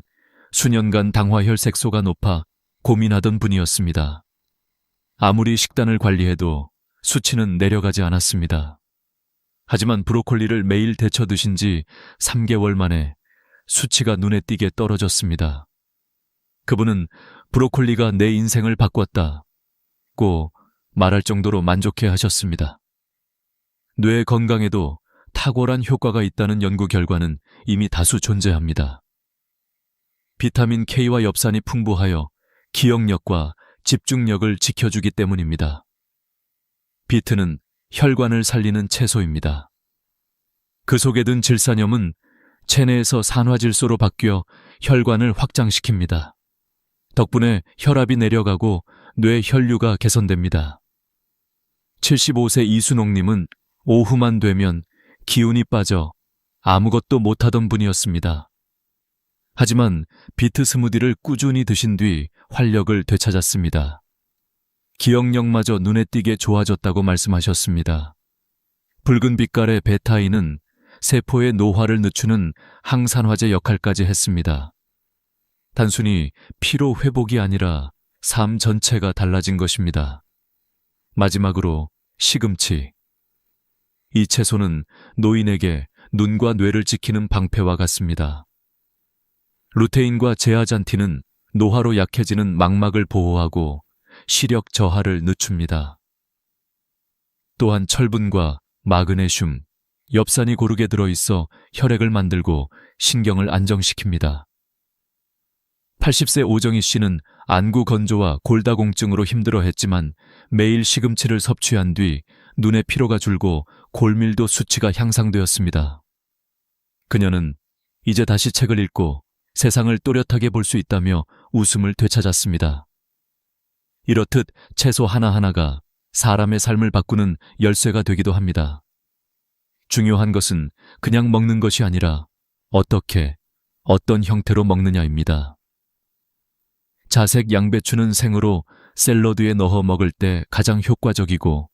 수년간 당화혈색소가 높아 고민하던 분이었습니다. 아무리 식단을 관리해도 수치는 내려가지 않았습니다. 하지만 브로콜리를 매일 데쳐 드신 지 3개월 만에 수치가 눈에 띄게 떨어졌습니다. 그분은 브로콜리가 내 인생을 바꿨다고 말할 정도로 만족해 하셨습니다. 뇌 건강에도 탁월한 효과가 있다는 연구 결과는 이미 다수 존재합니다. 비타민 K와 엽산이 풍부하여 기억력과 집중력을 지켜주기 때문입니다. 비트는 혈관을 살리는 채소입니다. 그 속에 든 질산염은 체내에서 산화질소로 바뀌어 혈관을 확장시킵니다. 덕분에 혈압이 내려가고 뇌 혈류가 개선됩니다. 75세 이순옥님은 오후만 되면 기운이 빠져 아무것도 못하던 분이었습니다. 하지만 비트 스무디를 꾸준히 드신 뒤 활력을 되찾았습니다. 기억력마저 눈에 띄게 좋아졌다고 말씀하셨습니다. 붉은 빛깔의 베타인은 세포의 노화를 늦추는 항산화제 역할까지 했습니다. 단순히 피로 회복이 아니라 삶 전체가 달라진 것입니다. 마지막으로 시금치. 이 채소는 노인에게 눈과 뇌를 지키는 방패와 같습니다. 루테인과 제아잔틴은 노화로 약해지는 망막을 보호하고 시력 저하를 늦춥니다. 또한 철분과 마그네슘, 엽산이 고르게 들어있어 혈액을 만들고 신경을 안정시킵니다. 80세 오정희 씨는 안구 건조와 골다공증으로 힘들어했지만 매일 시금치를 섭취한 뒤 눈의 피로가 줄고 골밀도 수치가 향상되었습니다. 그녀는 이제 다시 책을 읽고 세상을 또렷하게 볼 수 있다며 웃음을 되찾았습니다. 이렇듯 채소 하나하나가 사람의 삶을 바꾸는 열쇠가 되기도 합니다. 중요한 것은 그냥 먹는 것이 아니라 어떻게, 어떤 형태로 먹느냐입니다. 자색 양배추는 생으로 샐러드에 넣어 먹을 때 가장 효과적이고,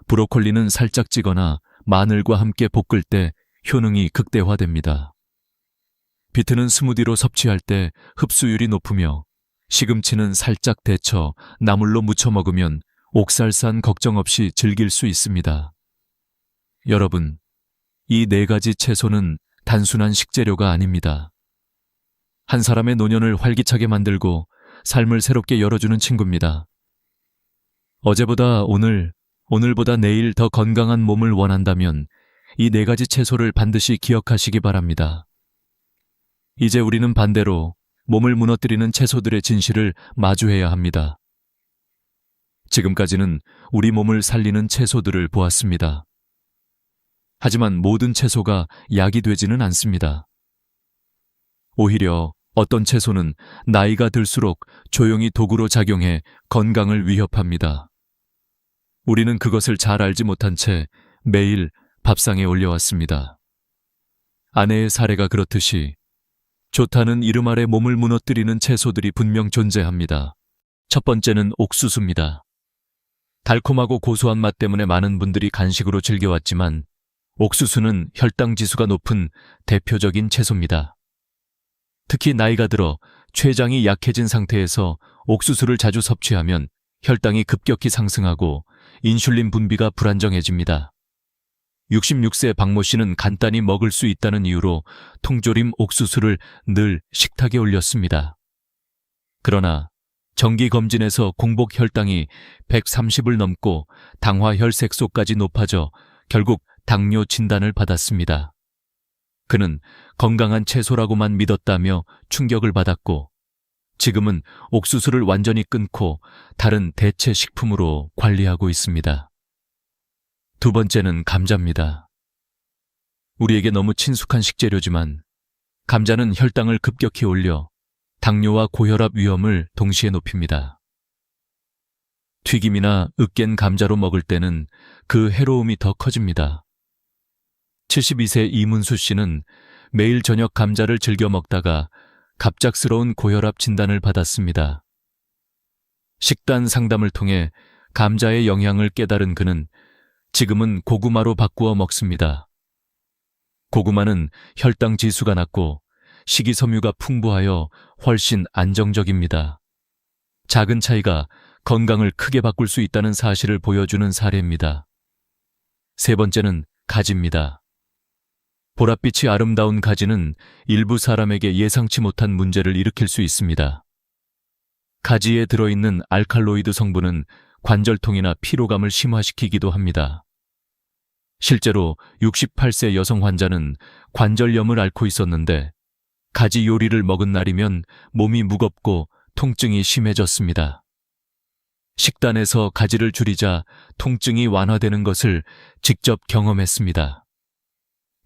브로콜리는 살짝 찌거나 마늘과 함께 볶을 때 효능이 극대화됩니다. 비트는 스무디로 섭취할 때 흡수율이 높으며, 시금치는 살짝 데쳐 나물로 무쳐 먹으면 옥살산 걱정 없이 즐길 수 있습니다. 여러분, 이 4가지 채소는 단순한 식재료가 아닙니다. 한 사람의 노년을 활기차게 만들고 삶을 새롭게 열어주는 친구입니다. 어제보다 오늘, 오늘보다 내일 더 건강한 몸을 원한다면 이 4가지 채소를 반드시 기억하시기 바랍니다. 이제 우리는 반대로 몸을 무너뜨리는 채소들의 진실을 마주해야 합니다. 지금까지는 우리 몸을 살리는 채소들을 보았습니다. 하지만 모든 채소가 약이 되지는 않습니다. 오히려 어떤 채소는 나이가 들수록 조용히 도구로 작용해 건강을 위협합니다. 우리는 그것을 잘 알지 못한 채 매일 밥상에 올려왔습니다. 아내의 사례가 그렇듯이 좋다는 이름 아래 몸을 무너뜨리는 채소들이 분명 존재합니다. 첫 번째는 옥수수입니다. 달콤하고 고소한 맛 때문에 많은 분들이 간식으로 즐겨왔지만 옥수수는 혈당 지수가 높은 대표적인 채소입니다. 특히 나이가 들어 췌장이 약해진 상태에서 옥수수를 자주 섭취하면 혈당이 급격히 상승하고 인슐린 분비가 불안정해집니다. 66세 박모 씨는 간단히 먹을 수 있다는 이유로 통조림 옥수수를 늘 식탁에 올렸습니다. 그러나 정기검진에서 공복 혈당이 130을 넘고 당화혈색소까지 높아져 결국 당뇨 진단을 받았습니다. 그는 건강한 채소라고만 믿었다며 충격을 받았고 지금은 옥수수를 완전히 끊고 다른 대체 식품으로 관리하고 있습니다. 두 번째는 감자입니다. 우리에게 너무 친숙한 식재료지만 감자는 혈당을 급격히 올려 당뇨와 고혈압 위험을 동시에 높입니다. 튀김이나 으깬 감자로 먹을 때는 그 해로움이 더 커집니다. 72세 이문수 씨는 매일 저녁 감자를 즐겨 먹다가 갑작스러운 고혈압 진단을 받았습니다. 식단 상담을 통해 감자의 영향을 깨달은 그는 지금은 고구마로 바꾸어 먹습니다. 고구마는 혈당 지수가 낮고 식이섬유가 풍부하여 훨씬 안정적입니다. 작은 차이가 건강을 크게 바꿀 수 있다는 사실을 보여주는 사례입니다. 세 번째는 가지입니다. 보랏빛이 아름다운 가지는 일부 사람에게 예상치 못한 문제를 일으킬 수 있습니다. 가지에 들어있는 알칼로이드 성분은 관절통이나 피로감을 심화시키기도 합니다. 실제로 68세 여성 환자는 관절염을 앓고 있었는데 가지 요리를 먹은 날이면 몸이 무겁고 통증이 심해졌습니다. 식단에서 가지를 줄이자 통증이 완화되는 것을 직접 경험했습니다.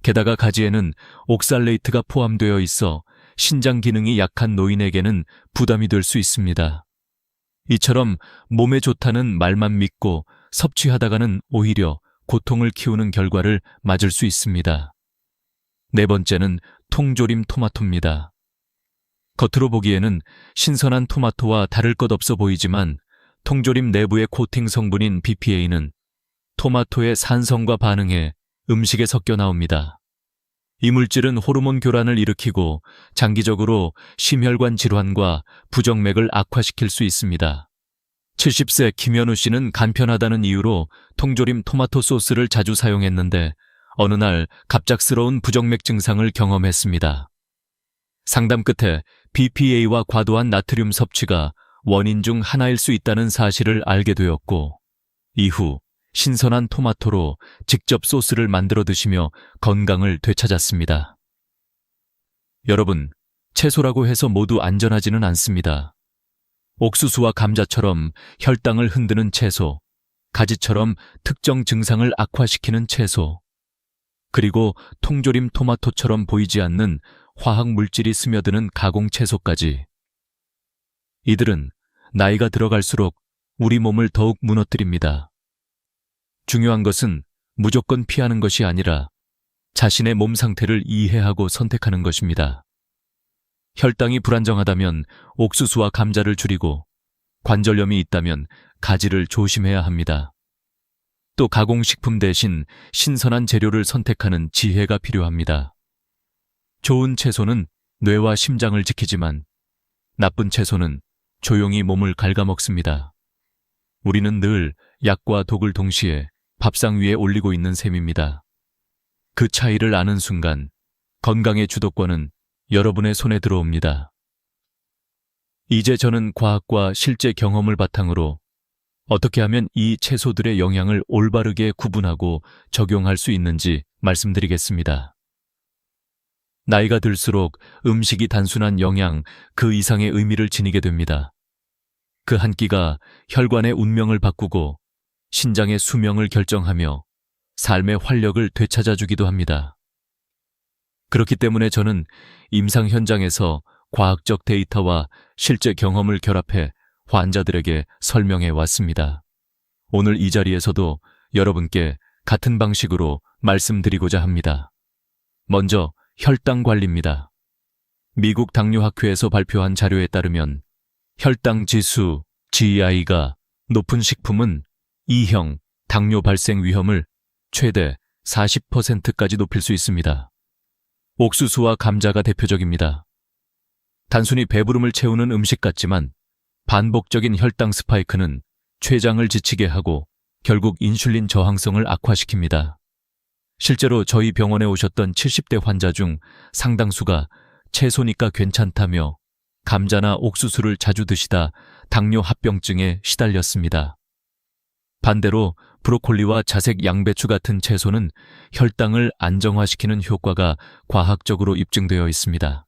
게다가 가지에는 옥살레이트가 포함되어 있어 신장 기능이 약한 노인에게는 부담이 될 수 있습니다. 이처럼 몸에 좋다는 말만 믿고 섭취하다가는 오히려 고통을 키우는 결과를 맞을 수 있습니다. 네 번째는 통조림 토마토입니다. 겉으로 보기에는 신선한 토마토와 다를 것 없어 보이지만 통조림 내부의 코팅 성분인 BPA는 토마토의 산성과 반응해 음식에 섞여 나옵니다. 이 물질은 호르몬 교란을 일으키고 장기적으로 심혈관 질환과 부정맥을 악화시킬 수 있습니다. 70세 김현우 씨는 간편하다는 이유로 통조림 토마토 소스를 자주 사용했는데 어느 날 갑작스러운 부정맥 증상을 경험했습니다. 상담 끝에 BPA와 과도한 나트륨 섭취가 원인 중 하나일 수 있다는 사실을 알게 되었고, 이후 신선한 토마토로 직접 소스를 만들어 드시며 건강을 되찾았습니다. 여러분, 채소라고 해서 모두 안전하지는 않습니다. 옥수수와 감자처럼 혈당을 흔드는 채소, 가지처럼 특정 증상을 악화시키는 채소, 그리고 통조림 토마토처럼 보이지 않는 화학 물질이 스며드는 가공 채소까지. 이들은 나이가 들어갈수록 우리 몸을 더욱 무너뜨립니다. 중요한 것은 무조건 피하는 것이 아니라 자신의 몸 상태를 이해하고 선택하는 것입니다. 혈당이 불안정하다면 옥수수와 감자를 줄이고, 관절염이 있다면 가지를 조심해야 합니다. 또 가공식품 대신 신선한 재료를 선택하는 지혜가 필요합니다. 좋은 채소는 뇌와 심장을 지키지만 나쁜 채소는 조용히 몸을 갉아먹습니다. 우리는 늘 약과 독을 동시에 밥상 위에 올리고 있는 셈입니다. 그 차이를 아는 순간 건강의 주도권은 여러분의 손에 들어옵니다. 이제 저는 과학과 실제 경험을 바탕으로 어떻게 하면 이 채소들의 영양을 올바르게 구분하고 적용할 수 있는지 말씀드리겠습니다. 나이가 들수록 음식이 단순한 영양 그 이상의 의미를 지니게 됩니다. 그 한 끼가 혈관의 운명을 바꾸고 신장의 수명을 결정하며 삶의 활력을 되찾아주기도 합니다. 그렇기 때문에 저는 임상 현장에서 과학적 데이터와 실제 경험을 결합해 환자들에게 설명해 왔습니다. 오늘 이 자리에서도 여러분께 같은 방식으로 말씀드리고자 합니다. 먼저 혈당 관리입니다. 미국 당뇨학회에서 발표한 자료에 따르면 혈당 지수 GI가 높은 식품은 2형 당뇨 발생 위험을 최대 40%까지 높일 수 있습니다. 옥수수와 감자가 대표적입니다. 단순히 배부름을 채우는 음식 같지만 반복적인 혈당 스파이크는 췌장을 지치게 하고 결국 인슐린 저항성을 악화시킵니다. 실제로 저희 병원에 오셨던 70대 환자 중 상당수가 채소니까 괜찮다며 감자나 옥수수를 자주 드시다 당뇨 합병증에 시달렸습니다. 반대로 브로콜리와 자색 양배추 같은 채소는 혈당을 안정화시키는 효과가 과학적으로 입증되어 있습니다.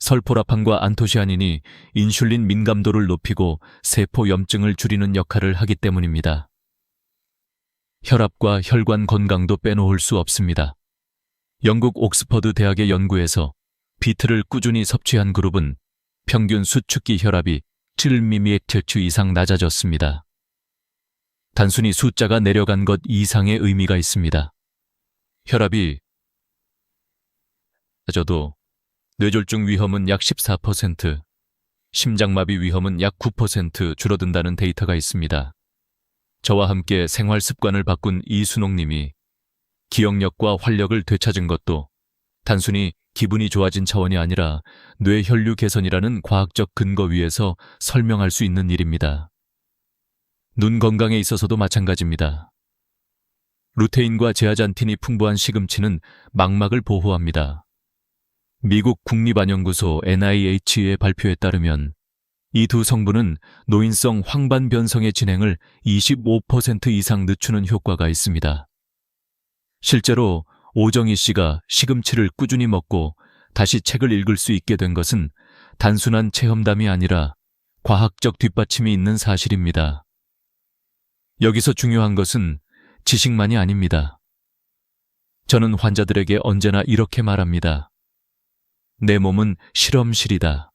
설포라판과 안토시아닌이 인슐린 민감도를 높이고 세포 염증을 줄이는 역할을 하기 때문입니다. 혈압과 혈관 건강도 빼놓을 수 없습니다. 영국 옥스퍼드 대학의 연구에서 비트를 꾸준히 섭취한 그룹은 평균 수축기 혈압이 7mmHg 이상 낮아졌습니다. 단순히 숫자가 내려간 것 이상의 의미가 있습니다. 혈압이 낮아도 뇌졸중 위험은 약 14%, 심장마비 위험은 약 9% 줄어든다는 데이터가 있습니다. 저와 함께 생활 습관을 바꾼 이순옥님이 기억력과 활력을 되찾은 것도 단순히 기분이 좋아진 차원이 아니라 뇌혈류 개선이라는 과학적 근거 위에서 설명할 수 있는 일입니다. 눈 건강에 있어서도 마찬가지입니다. 루테인과 제아잔틴이 풍부한 시금치는 망막을 보호합니다. 미국 국립안연구소 NIH의 발표에 따르면 이 두 성분은 노인성 황반변성의 진행을 25% 이상 늦추는 효과가 있습니다. 실제로 오정희 씨가 시금치를 꾸준히 먹고 다시 책을 읽을 수 있게 된 것은 단순한 체험담이 아니라 과학적 뒷받침이 있는 사실입니다. 여기서 중요한 것은 지식만이 아닙니다. 저는 환자들에게 언제나 이렇게 말합니다. 내 몸은 실험실이다.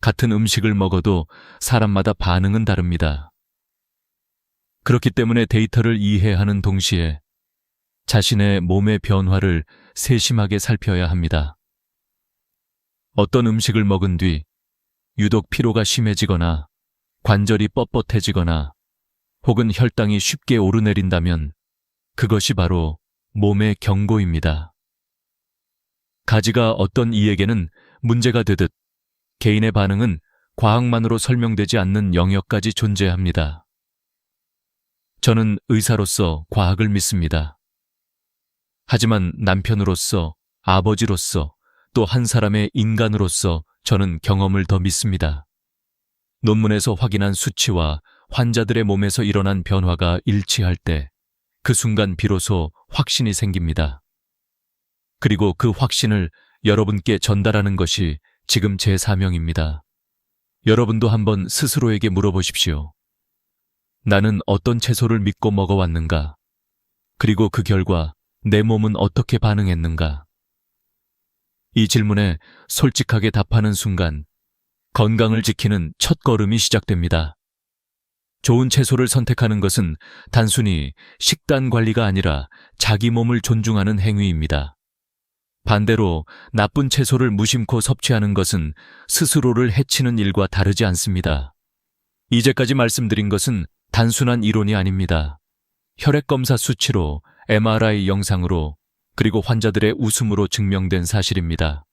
같은 음식을 먹어도 사람마다 반응은 다릅니다. 그렇기 때문에 데이터를 이해하는 동시에 자신의 몸의 변화를 세심하게 살펴야 합니다. 어떤 음식을 먹은 뒤 유독 피로가 심해지거나 관절이 뻣뻣해지거나 혹은 혈당이 쉽게 오르내린다면 그것이 바로 몸의 경고입니다. 가지가 어떤 이에게는 문제가 되듯 개인의 반응은 과학만으로 설명되지 않는 영역까지 존재합니다. 저는 의사로서 과학을 믿습니다. 하지만 남편으로서, 아버지로서, 또 한 사람의 인간으로서 저는 경험을 더 믿습니다. 논문에서 확인한 수치와 환자들의 몸에서 일어난 변화가 일치할 때 그 순간 비로소 확신이 생깁니다. 그리고 그 확신을 여러분께 전달하는 것이 지금 제 사명입니다. 여러분도 한번 스스로에게 물어보십시오. 나는 어떤 채소를 믿고 먹어왔는가? 그리고 그 결과 내 몸은 어떻게 반응했는가? 이 질문에 솔직하게 답하는 순간 건강을 지키는 첫 걸음이 시작됩니다. 좋은 채소를 선택하는 것은 단순히 식단 관리가 아니라 자기 몸을 존중하는 행위입니다. 반대로 나쁜 채소를 무심코 섭취하는 것은 스스로를 해치는 일과 다르지 않습니다. 이제까지 말씀드린 것은 단순한 이론이 아닙니다. 혈액검사 수치로, MRI 영상으로, 그리고 환자들의 웃음으로 증명된 사실입니다.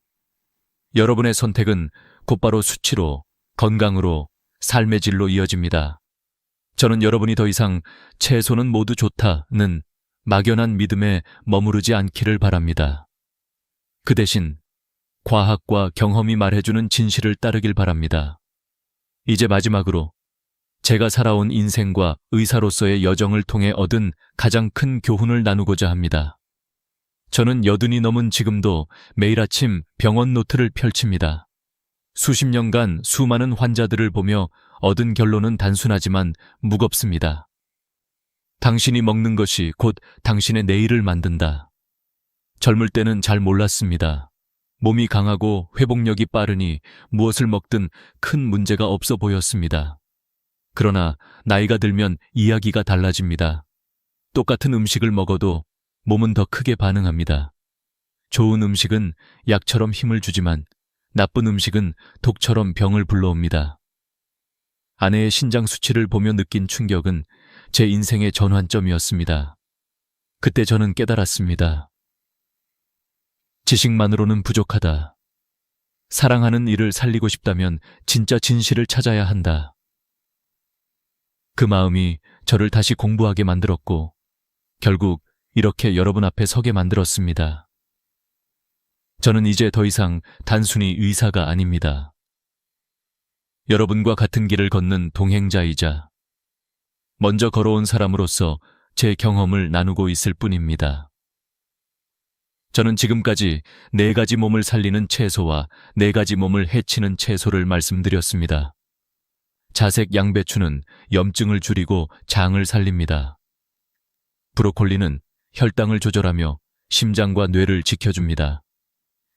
여러분의 선택은 곧바로 수치로, 건강으로, 삶의 질로 이어집니다. 저는 여러분이 더 이상 채소는 모두 좋다는 막연한 믿음에 머무르지 않기를 바랍니다. 그 대신 과학과 경험이 말해주는 진실을 따르길 바랍니다. 이제 마지막으로 제가 살아온 인생과 의사로서의 여정을 통해 얻은 가장 큰 교훈을 나누고자 합니다. 저는 80이 넘은 지금도 매일 아침 병원 노트를 펼칩니다. 수십 년간 수많은 환자들을 보며 얻은 결론은 단순하지만 무겁습니다. 당신이 먹는 것이 곧 당신의 내일을 만든다. 젊을 때는 잘 몰랐습니다. 몸이 강하고 회복력이 빠르니 무엇을 먹든 큰 문제가 없어 보였습니다. 그러나 나이가 들면 이야기가 달라집니다. 똑같은 음식을 먹어도 몸은 더 크게 반응합니다. 좋은 음식은 약처럼 힘을 주지만 나쁜 음식은 독처럼 병을 불러옵니다. 아내의 신장 수치를 보며 느낀 충격은 제 인생의 전환점이었습니다. 그때 저는 깨달았습니다. 지식만으로는 부족하다. 사랑하는 이를 살리고 싶다면 진짜 진실을 찾아야 한다. 그 마음이 저를 다시 공부하게 만들었고 결국 이렇게 여러분 앞에 서게 만들었습니다. 저는 이제 더 이상 단순히 의사가 아닙니다. 여러분과 같은 길을 걷는 동행자이자 먼저 걸어온 사람으로서 제 경험을 나누고 있을 뿐입니다. 저는 지금까지 4가지 몸을 살리는 채소와 4가지 몸을 해치는 채소를 말씀드렸습니다. 자색 양배추는 염증을 줄이고 장을 살립니다. 브로콜리는 혈당을 조절하며 심장과 뇌를 지켜줍니다.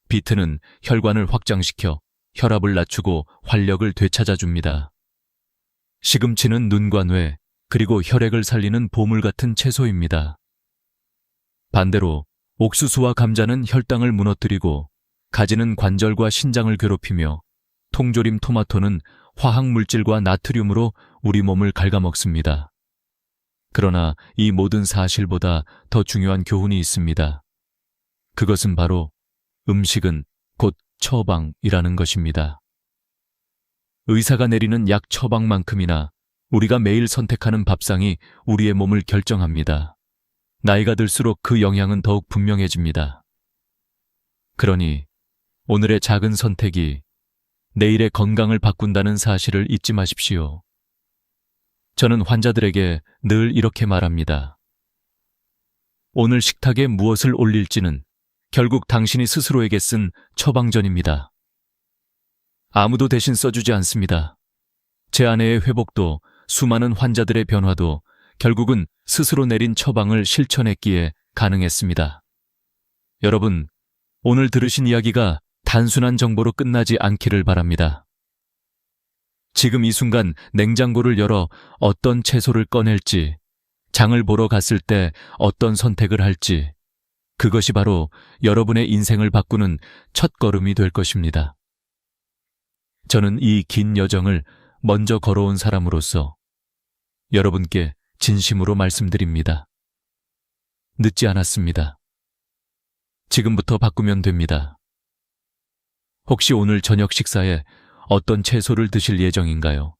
비트는 혈관을 확장시켜 혈압을 낮추고 활력을 되찾아줍니다. 시금치는 눈과 뇌, 그리고 혈액을 살리는 보물 같은 채소입니다. 반대로 옥수수와 감자는 혈당을 무너뜨리고 가지는 관절과 신장을 괴롭히며 통조림 토마토는 화학물질과 나트륨으로 우리 몸을 갉아먹습니다. 그러나 이 모든 사실보다 더 중요한 교훈이 있습니다. 그것은 바로 음식은 곧 처방이라는 것입니다. 의사가 내리는 약 처방만큼이나 우리가 매일 선택하는 밥상이 우리의 몸을 결정합니다. 나이가 들수록 그 영향은 더욱 분명해집니다. 그러니 오늘의 작은 선택이 내일의 건강을 바꾼다는 사실을 잊지 마십시오. 저는 환자들에게 늘 이렇게 말합니다. 오늘 식탁에 무엇을 올릴지는 결국 당신이 스스로에게 쓴 처방전입니다. 아무도 대신 써주지 않습니다. 제 아내의 회복도 수많은 환자들의 변화도 결국은 스스로 내린 처방을 실천했기에 가능했습니다. 여러분, 오늘 들으신 이야기가 단순한 정보로 끝나지 않기를 바랍니다. 지금 이 순간 냉장고를 열어 어떤 채소를 꺼낼지, 장을 보러 갔을 때 어떤 선택을 할지, 그것이 바로 여러분의 인생을 바꾸는 첫걸음이 될 것입니다. 저는 이 긴 여정을 먼저 걸어온 사람으로서 여러분께 진심으로 말씀드립니다. 늦지 않았습니다. 지금부터 바꾸면 됩니다. 혹시 오늘 저녁 식사에 어떤 채소를 드실 예정인가요?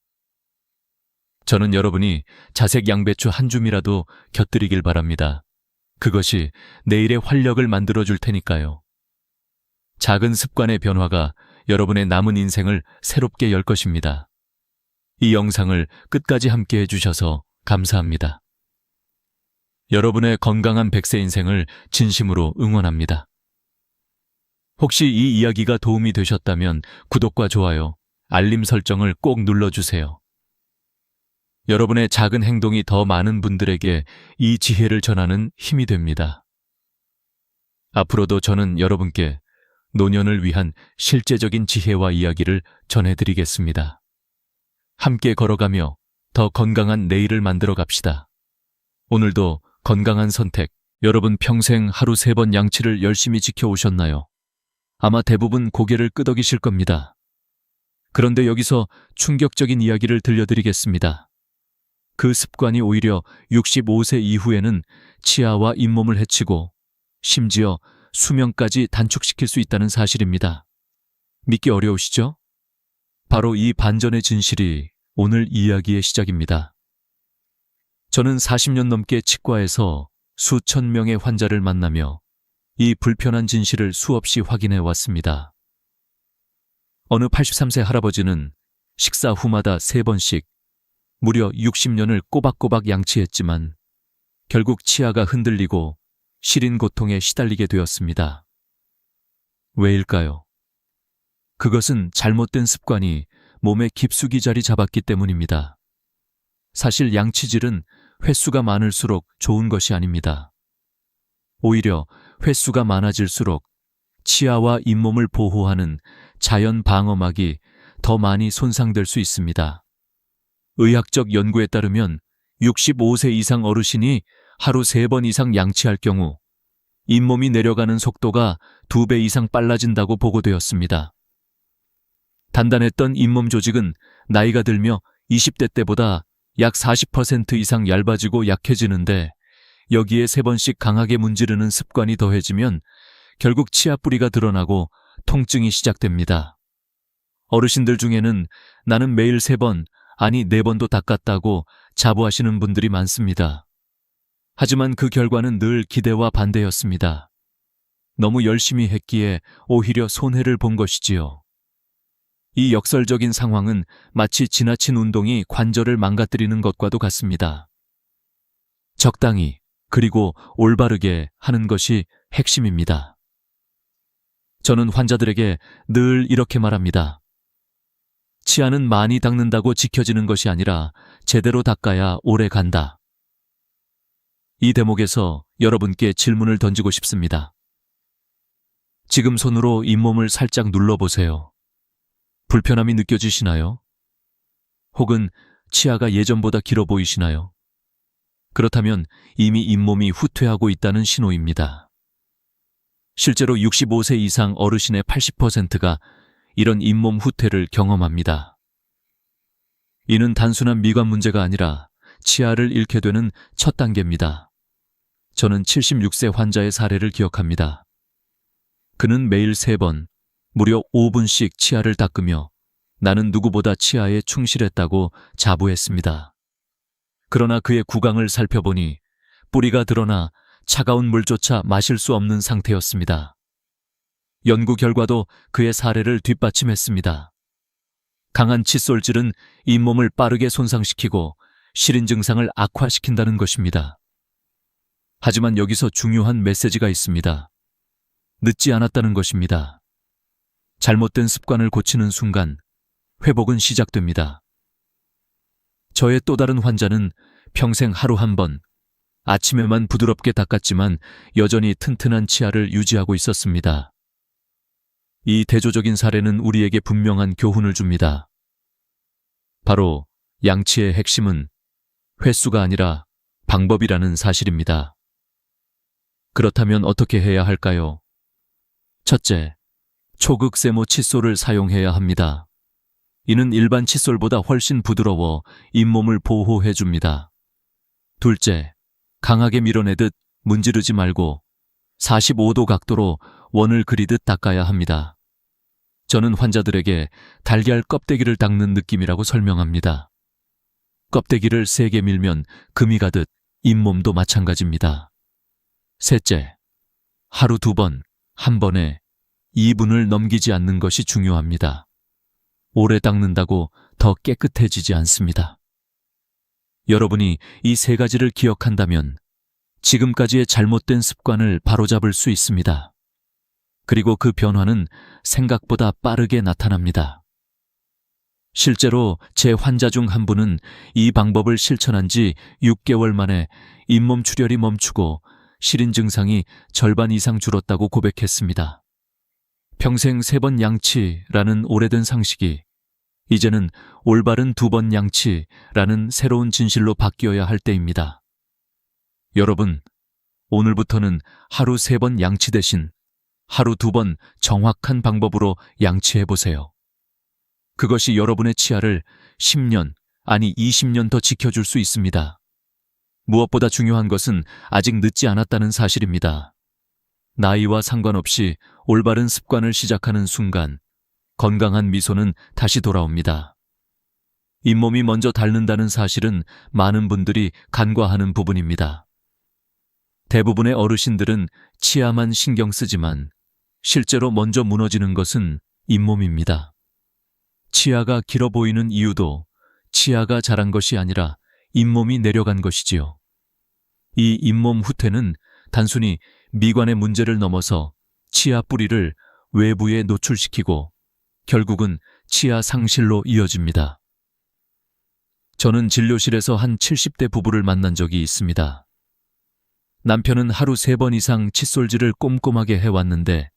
저는 여러분이 자색 양배추 한 줌이라도 곁들이길 바랍니다. 그것이 내일의 활력을 만들어줄 테니까요. 작은 습관의 변화가 여러분의 남은 인생을 새롭게 열 것입니다. 이 영상을 끝까지 함께 해주셔서 감사합니다. 여러분의 건강한 100세 인생을 진심으로 응원합니다. 혹시 이 이야기가 도움이 되셨다면 구독과 좋아요, 알림 설정을 꼭 눌러주세요. 여러분의 작은 행동이 더 많은 분들에게 이 지혜를 전하는 힘이 됩니다. 앞으로도 저는 여러분께 노년을 위한 실제적인 지혜와 이야기를 전해드리겠습니다. 함께 걸어가며 더 건강한 내일을 만들어 갑시다. 오늘도 건강한 선택, 여러분 평생 하루 3번 양치를 열심히 지켜오셨나요? 아마 대부분 고개를 끄덕이실 겁니다. 그런데 여기서 충격적인 이야기를 들려드리겠습니다. 그 습관이 오히려 65세 이후에는 치아와 잇몸을 해치고 심지어 수명까지 단축시킬 수 있다는 사실입니다. 믿기 어려우시죠? 바로 이 반전의 진실이 오늘 이야기의 시작입니다. 저는 40년 넘게 치과에서 수천 명의 환자를 만나며 이 불편한 진실을 수없이 확인해 왔습니다. 어느 83세 할아버지는 식사 후마다 3번씩 무려 60년을 꼬박꼬박 양치했지만 결국 치아가 흔들리고 시린 고통에 시달리게 되었습니다. 왜일까요? 그것은 잘못된 습관이 몸에 깊숙이 자리 잡았기 때문입니다. 사실 양치질은 횟수가 많을수록 좋은 것이 아닙니다. 오히려 횟수가 많아질수록 치아와 잇몸을 보호하는 자연 방어막이 더 많이 손상될 수 있습니다. 의학적 연구에 따르면 65세 이상 어르신이 하루 3번 이상 양치할 경우 잇몸이 내려가는 속도가 2배 이상 빨라진다고 보고되었습니다. 단단했던 잇몸 조직은 나이가 들며 20대 때보다 약 40% 이상 얇아지고 약해지는데 여기에 3번씩 강하게 문지르는 습관이 더해지면 결국 치아 뿌리가 드러나고 통증이 시작됩니다. 어르신들 중에는 나는 매일 3번, 아니 4번도 닦았다고 자부하시는 분들이 많습니다. 하지만 그 결과는 늘 기대와 반대였습니다. 너무 열심히 했기에 오히려 손해를 본 것이지요. 이 역설적인 상황은 마치 지나친 운동이 관절을 망가뜨리는 것과도 같습니다. 적당히, 그리고 올바르게 하는 것이 핵심입니다. 저는 환자들에게 늘 이렇게 말합니다. 치아는 많이 닦는다고 지켜지는 것이 아니라 제대로 닦아야 오래 간다. 이 대목에서 여러분께 질문을 던지고 싶습니다. 지금 손으로 잇몸을 살짝 눌러보세요. 불편함이 느껴지시나요? 혹은 치아가 예전보다 길어 보이시나요? 그렇다면 이미 잇몸이 후퇴하고 있다는 신호입니다. 실제로 65세 이상 어르신의 80%가 이런 잇몸 후퇴를 경험합니다. 이는 단순한 미관 문제가 아니라 치아를 잃게 되는 첫 단계입니다. 저는 76세 환자의 사례를 기억합니다. 그는 매일 3번, 무려 5분씩 치아를 닦으며 나는 누구보다 치아에 충실했다고 자부했습니다. 그러나 그의 구강을 살펴보니 뿌리가 드러나 차가운 물조차 마실 수 없는 상태였습니다. 연구 결과도 그의 사례를 뒷받침했습니다. 강한 칫솔질은 잇몸을 빠르게 손상시키고 시린 증상을 악화시킨다는 것입니다. 하지만 여기서 중요한 메시지가 있습니다. 늦지 않았다는 것입니다. 잘못된 습관을 고치는 순간 회복은 시작됩니다. 저의 또 다른 환자는 평생 하루 1번, 아침에만 부드럽게 닦았지만 여전히 튼튼한 치아를 유지하고 있었습니다. 이 대조적인 사례는 우리에게 분명한 교훈을 줍니다. 바로 양치의 핵심은 횟수가 아니라 방법이라는 사실입니다. 그렇다면 어떻게 해야 할까요? 첫째, 초극세모 칫솔을 사용해야 합니다. 이는 일반 칫솔보다 훨씬 부드러워 잇몸을 보호해줍니다. 둘째, 강하게 밀어내듯 문지르지 말고 45도 각도로 원을 그리듯 닦아야 합니다. 저는 환자들에게 달걀 껍데기를 닦는 느낌이라고 설명합니다. 껍데기를 세게 밀면 금이 가듯 잇몸도 마찬가지입니다. 셋째, 하루 2번, 한 번에 2분을 넘기지 않는 것이 중요합니다. 오래 닦는다고 더 깨끗해지지 않습니다. 여러분이 이 3가지를 기억한다면 지금까지의 잘못된 습관을 바로잡을 수 있습니다. 그리고 그 변화는 생각보다 빠르게 나타납니다. 실제로 제 환자 중 한 분은 이 방법을 실천한 지 6개월 만에 잇몸 출혈이 멈추고 시린 증상이 절반 이상 줄었다고 고백했습니다. 평생 3번 양치라는 오래된 상식이 이제는 올바른 2번 양치라는 새로운 진실로 바뀌어야 할 때입니다. 여러분, 오늘부터는 하루 3번 양치 대신 하루 2번 정확한 방법으로 양치해보세요. 그것이 여러분의 치아를 10년, 아니 20년 더 지켜줄 수 있습니다. 무엇보다 중요한 것은 아직 늦지 않았다는 사실입니다. 나이와 상관없이 올바른 습관을 시작하는 순간 건강한 미소는 다시 돌아옵니다. 잇몸이 먼저 닳는다는 사실은 많은 분들이 간과하는 부분입니다. 대부분의 어르신들은 치아만 신경 쓰지만 실제로 먼저 무너지는 것은 잇몸입니다. 치아가 길어 보이는 이유도 치아가 자란 것이 아니라 잇몸이 내려간 것이지요. 이 잇몸 후퇴는 단순히 미관의 문제를 넘어서 치아 뿌리를 외부에 노출시키고 결국은 치아 상실로 이어집니다. 저는 진료실에서 한 70대 부부를 만난 적이 있습니다. 남편은 하루 3번 이상 칫솔질을 꼼꼼하게 해왔는데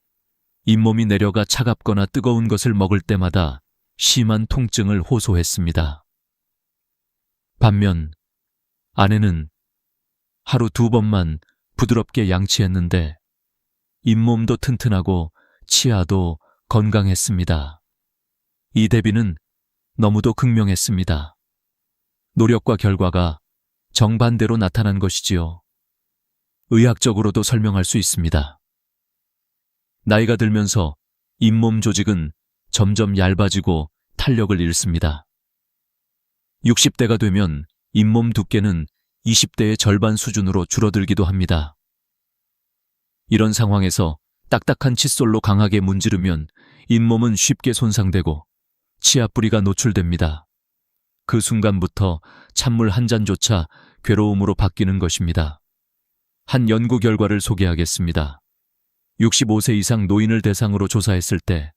잇몸이 내려가 차갑거나 뜨거운 것을 먹을 때마다 심한 통증을 호소했습니다. 반면 아내는 하루 2번만 부드럽게 양치했는데 잇몸도 튼튼하고 치아도 건강했습니다. 이 대비는 너무도 극명했습니다. 노력과 결과가 정반대로 나타난 것이지요. 의학적으로도 설명할 수 있습니다. 나이가 들면서 잇몸 조직은 점점 얇아지고 탄력을 잃습니다. 60대가 되면 잇몸 두께는 20대의 절반 수준으로 줄어들기도 합니다. 이런 상황에서 딱딱한 칫솔로 강하게 문지르면 잇몸은 쉽게 손상되고 치아 뿌리가 노출됩니다. 그 순간부터 찬물 한 잔조차 괴로움으로 바뀌는 것입니다. 한 연구 결과를 소개하겠습니다. 65세 이상 노인을 대상으로 조사했을 때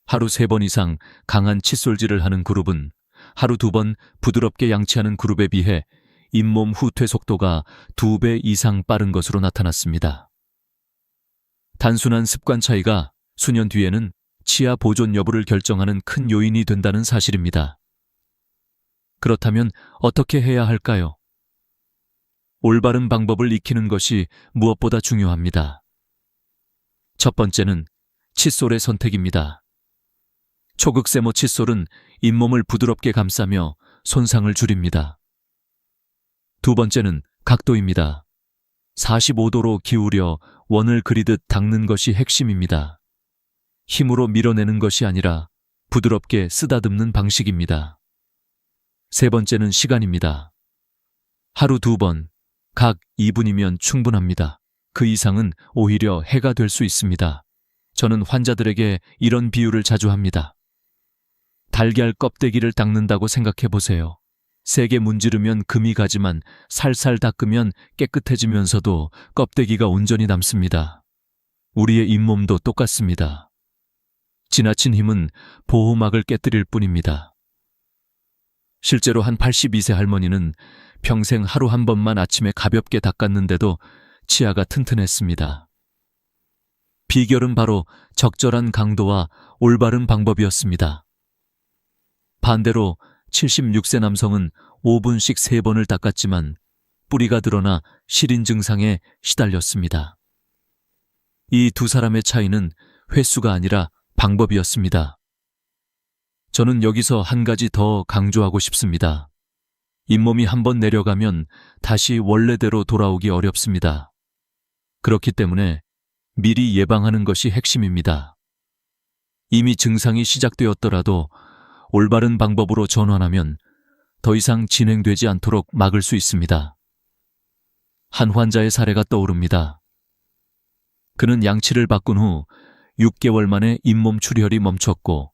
하루 3번 이상 강한 칫솔질을 하는 그룹은 하루 2번 부드럽게 양치하는 그룹에 비해 잇몸 후퇴 속도가 2배 이상 빠른 것으로 나타났습니다. 단순한 습관 차이가 수년 뒤에는 치아 보존 여부를 결정하는 큰 요인이 된다는 사실입니다. 그렇다면 어떻게 해야 할까요? 올바른 방법을 익히는 것이 무엇보다 중요합니다. 첫 번째는 칫솔의 선택입니다. 초극세모 칫솔은 잇몸을 부드럽게 감싸며 손상을 줄입니다. 두 번째는 각도입니다. 45도로 기울여 원을 그리듯 닦는 것이 핵심입니다. 힘으로 밀어내는 것이 아니라 부드럽게 쓰다듬는 방식입니다. 세 번째는 시간입니다. 하루 2번, 각 2분이면 충분합니다. 그 이상은 오히려 해가 될 수 있습니다. 저는 환자들에게 이런 비유를 자주 합니다. 달걀 껍데기를 닦는다고 생각해 보세요. 세게 문지르면 금이 가지만 살살 닦으면 깨끗해지면서도 껍데기가 온전히 남습니다. 우리의 잇몸도 똑같습니다. 지나친 힘은 보호막을 깨뜨릴 뿐입니다. 실제로 한 82세 할머니는 평생 하루 한 번만 아침에 가볍게 닦았는데도 치아가 튼튼했습니다. 비결은 바로 적절한 강도와 올바른 방법이었습니다. 반대로 76세 남성은 5분씩 3번을 닦았지만 뿌리가 드러나 시린 증상에 시달렸습니다. 이 두 사람의 차이는 횟수가 아니라 방법이었습니다. 저는 여기서 한 가지 더 강조하고 싶습니다. 잇몸이 한번 내려가면 다시 원래대로 돌아오기 어렵습니다. 그렇기 때문에 미리 예방하는 것이 핵심입니다. 이미 증상이 시작되었더라도 올바른 방법으로 전환하면 더 이상 진행되지 않도록 막을 수 있습니다. 한 환자의 사례가 떠오릅니다. 그는 양치를 바꾼 후 6개월 만에 잇몸 출혈이 멈췄고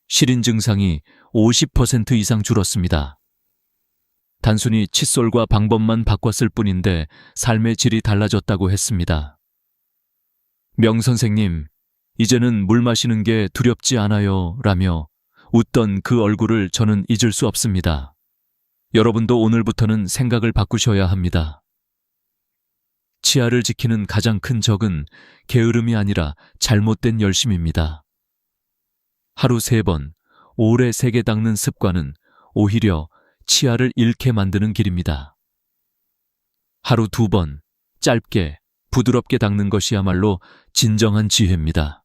시린 증상이 50% 이상 줄었습니다. 단순히 칫솔과 방법만 바꿨을 뿐인데 삶의 질이 달라졌다고 했습니다. 명 선생님, 이제는 물 마시는 게 두렵지 않아요 라며 웃던 그 얼굴을 저는 잊을 수 없습니다. 여러분도 오늘부터는 생각을 바꾸셔야 합니다. 치아를 지키는 가장 큰 적은 게으름이 아니라 잘못된 열심입니다. 하루 3번, 오래 세게 닦는 습관은 오히려 치아를 잃게 만드는 길입니다. 하루 2번, 짧게, 부드럽게 닦는 것이야말로 진정한 지혜입니다.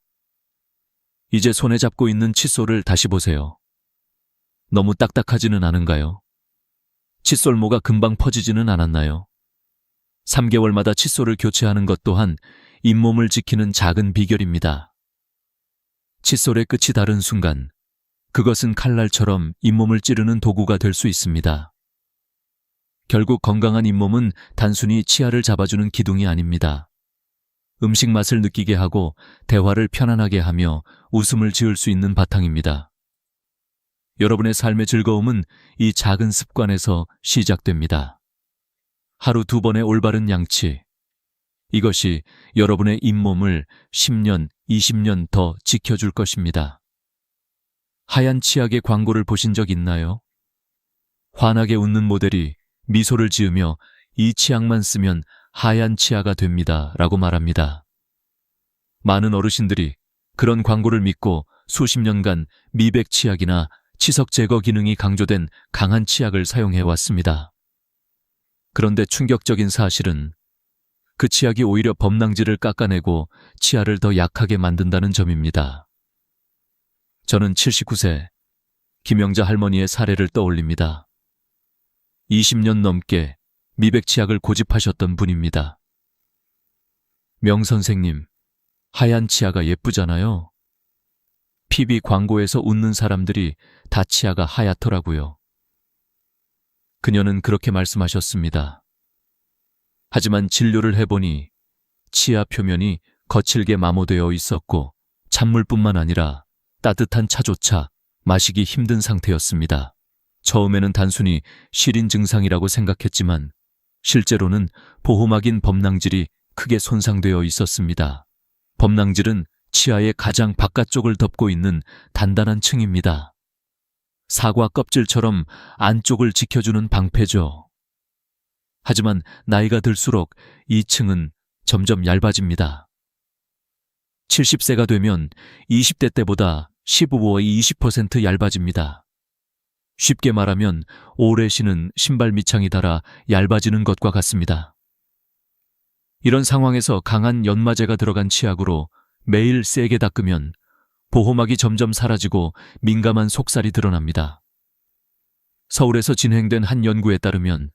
이제 손에 잡고 있는 칫솔을 다시 보세요. 너무 딱딱하지는 않은가요? 칫솔모가 금방 퍼지지는 않았나요? 3개월마다 칫솔을 교체하는 것 또한 잇몸을 지키는 작은 비결입니다. 칫솔의 끝이 닳은 순간 그것은 칼날처럼 잇몸을 찌르는 도구가 될 수 있습니다. 결국 건강한 잇몸은 단순히 치아를 잡아주는 기둥이 아닙니다. 음식 맛을 느끼게 하고 대화를 편안하게 하며 웃음을 지을 수 있는 바탕입니다. 여러분의 삶의 즐거움은 이 작은 습관에서 시작됩니다. 하루 2번의 올바른 양치. 이것이 여러분의 잇몸을 10년, 20년 더 지켜줄 것입니다. 하얀 치약의 광고를 보신 적 있나요? 환하게 웃는 모델이 미소를 지으며 이 치약만 쓰면 하얀 치아가 됩니다 라고 말합니다. 많은 어르신들이 그런 광고를 믿고 수십 년간 미백 치약이나 치석 제거 기능이 강조된 강한 치약을 사용해 왔습니다. 그런데 충격적인 사실은 그 치약이 오히려 범낭지를 깎아내고 치아를 더 약하게 만든다는 점입니다. 저는 79세 김영자 할머니의 사례를 떠올립니다. 20년 넘게 미백 치약을 고집하셨던 분입니다. 명 선생님, 하얀 치아가 예쁘잖아요. PB 광고에서 웃는 사람들이 다 치아가 하얗더라고요. 그녀는 그렇게 말씀하셨습니다. 하지만 진료를 해보니 치아 표면이 거칠게 마모되어 있었고 찬물뿐만 아니라 따뜻한 차조차 마시기 힘든 상태였습니다. 처음에는 단순히 시린 증상이라고 생각했지만 실제로는 보호막인 범낭질이 크게 손상되어 있었습니다. 범낭질은 치아의 가장 바깥쪽을 덮고 있는 단단한 층입니다. 사과 껍질처럼 안쪽을 지켜주는 방패죠. 하지만 나이가 들수록 이 층은 점점 얇아집니다. 70세가 되면 20대 때보다 15에서 20% 얇아집니다. 쉽게 말하면 오래 신은 신발 밑창이 닳아 얇아지는 것과 같습니다. 이런 상황에서 강한 연마제가 들어간 치약으로 매일 세게 닦으면 보호막이 점점 사라지고 민감한 속살이 드러납니다. 서울에서 진행된 한 연구에 따르면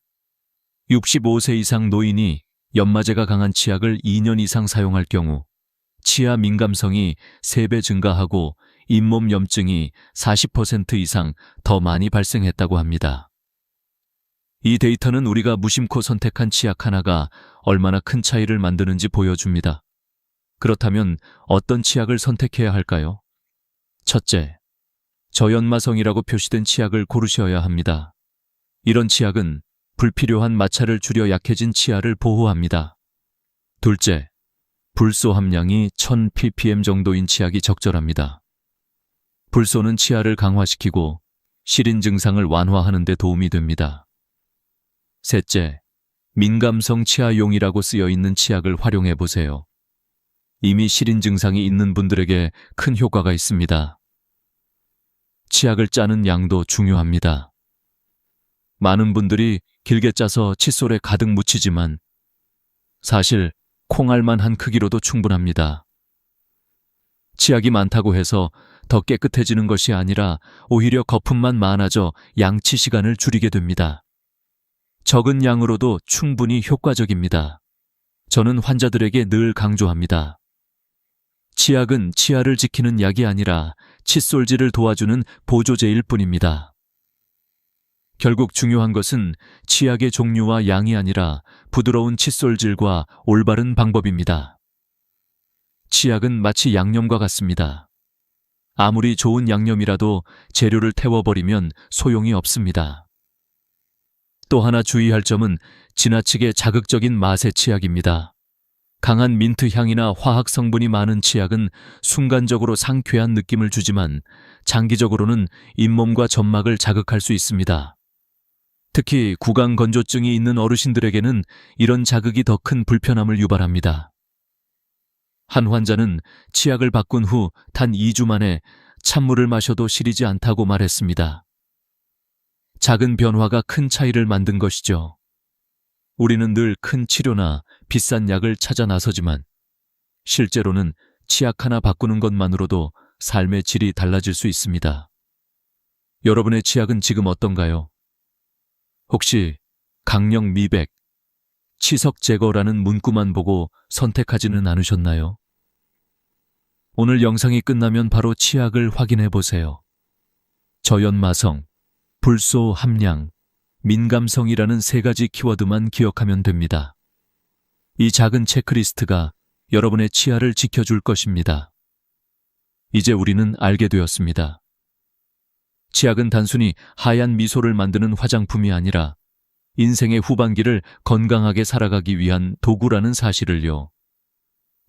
65세 이상 노인이 연마제가 강한 치약을 2년 이상 사용할 경우 치아 민감성이 3배 증가하고 잇몸 염증이 40% 이상 더 많이 발생했다고 합니다. 이 데이터는 우리가 무심코 선택한 치약 하나가 얼마나 큰 차이를 만드는지 보여줍니다. 그렇다면 어떤 치약을 선택해야 할까요? 첫째, 저연마성이라고 표시된 치약을 고르셔야 합니다. 이런 치약은 불필요한 마찰을 줄여 약해진 치아를 보호합니다. 둘째, 불소 함량이 1000ppm 정도인 치약이 적절합니다. 불소는 치아를 강화시키고 시린 증상을 완화하는 데 도움이 됩니다. 셋째, 민감성 치아용이라고 쓰여 있는 치약을 활용해 보세요. 이미 실인 증상이 있는 분들에게 큰 효과가 있습니다. 치약을 짜는 양도 중요합니다. 많은 분들이 길게 짜서 칫솔에 가득 묻히지만 사실 콩알만한 크기로도 충분합니다. 치약이 많다고 해서 더 깨끗해지는 것이 아니라 오히려 거품만 많아져 양치 시간을 줄이게 됩니다. 적은 양으로도 충분히 효과적입니다. 저는 환자들에게 늘 강조합니다. 치약은 치아를 지키는 약이 아니라 칫솔질을 도와주는 보조제일 뿐입니다. 결국 중요한 것은 치약의 종류와 양이 아니라 부드러운 칫솔질과 올바른 방법입니다. 치약은 마치 양념과 같습니다. 아무리 좋은 양념이라도 재료를 태워버리면 소용이 없습니다. 또 하나 주의할 점은 지나치게 자극적인 맛의 치약입니다. 강한 민트 향이나 화학 성분이 많은 치약은 순간적으로 상쾌한 느낌을 주지만 장기적으로는 잇몸과 점막을 자극할 수 있습니다. 특히 구강 건조증이 있는 어르신들에게는 이런 자극이 더 큰 불편함을 유발합니다. 한 환자는 치약을 바꾼 후 단 2주 만에 찬물을 마셔도 시리지 않다고 말했습니다. 작은 변화가 큰 차이를 만든 것이죠. 우리는 늘 큰 치료나 비싼 약을 찾아 나서지만 실제로는 치약 하나 바꾸는 것만으로도 삶의 질이 달라질 수 있습니다. 여러분의 치약은 지금 어떤가요? 혹시 강령 미백, 치석 제거라는 문구만 보고 선택하지는 않으셨나요? 오늘 영상이 끝나면 바로 치약을 확인해 보세요. 저연마성, 불소 함량, 민감성이라는 3가지 키워드만 기억하면 됩니다. 이 작은 체크리스트가 여러분의 치아를 지켜줄 것입니다. 이제 우리는 알게 되었습니다. 치약은 단순히 하얀 미소를 만드는 화장품이 아니라 인생의 후반기를 건강하게 살아가기 위한 도구라는 사실을요.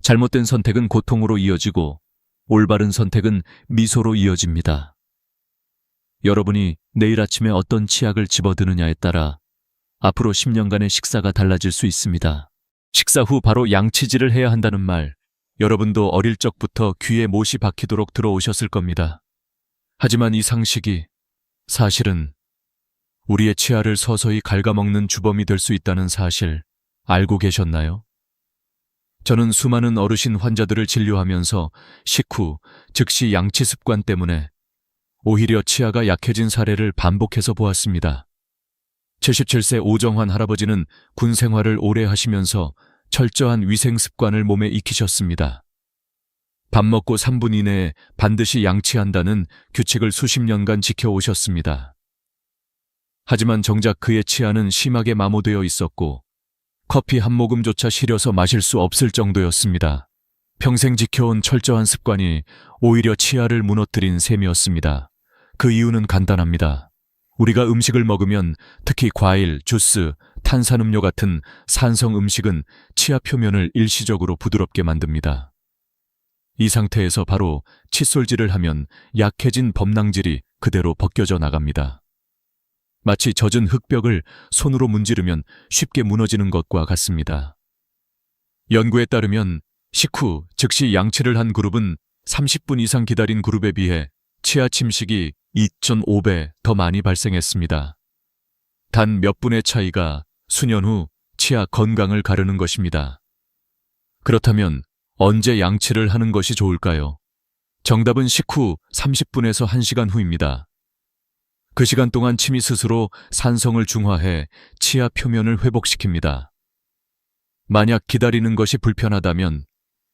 잘못된 선택은 고통으로 이어지고 올바른 선택은 미소로 이어집니다. 여러분이 내일 아침에 어떤 치약을 집어드느냐에 따라 앞으로 10년간의 식사가 달라질 수 있습니다. 식사 후 바로 양치질을 해야 한다는 말, 여러분도 어릴 적부터 귀에 못이 박히도록 들어오셨을 겁니다. 하지만 이 상식이 사실은 우리의 치아를 서서히 갉아먹는 주범이 될 수 있다는 사실 알고 계셨나요? 저는 수많은 어르신 환자들을 진료하면서 식후, 즉시 양치 습관 때문에 오히려 치아가 약해진 사례를 반복해서 보았습니다. 77세 오정환 할아버지는 군 생활을 오래 하시면서 철저한 위생 습관을 몸에 익히셨습니다. 밥 먹고 3분 이내에 반드시 양치한다는 규칙을 수십 년간 지켜오셨습니다. 하지만 정작 그의 치아는 심하게 마모되어 있었고 커피 한 모금조차 시려서 마실 수 없을 정도였습니다. 평생 지켜온 철저한 습관이 오히려 치아를 무너뜨린 셈이었습니다. 그 이유는 간단합니다. 우리가 음식을 먹으면 특히 과일, 주스, 탄산음료 같은 산성 음식은 치아 표면을 일시적으로 부드럽게 만듭니다. 이 상태에서 바로 칫솔질을 하면 약해진 범낭질이 그대로 벗겨져 나갑니다. 마치 젖은 흙벽을 손으로 문지르면 쉽게 무너지는 것과 같습니다. 연구에 따르면 식후 즉시 양치를 한 그룹은 30분 이상 기다린 그룹에 비해 치아 침식이 2.5배 더 많이 발생했습니다. 단 몇 분의 차이가 수년 후 치아 건강을 가르는 것입니다. 그렇다면 언제 양치를 하는 것이 좋을까요? 정답은 식후 30분에서 1시간 후입니다. 그 시간 동안 침이 스스로 산성을 중화해 치아 표면을 회복시킵니다. 만약 기다리는 것이 불편하다면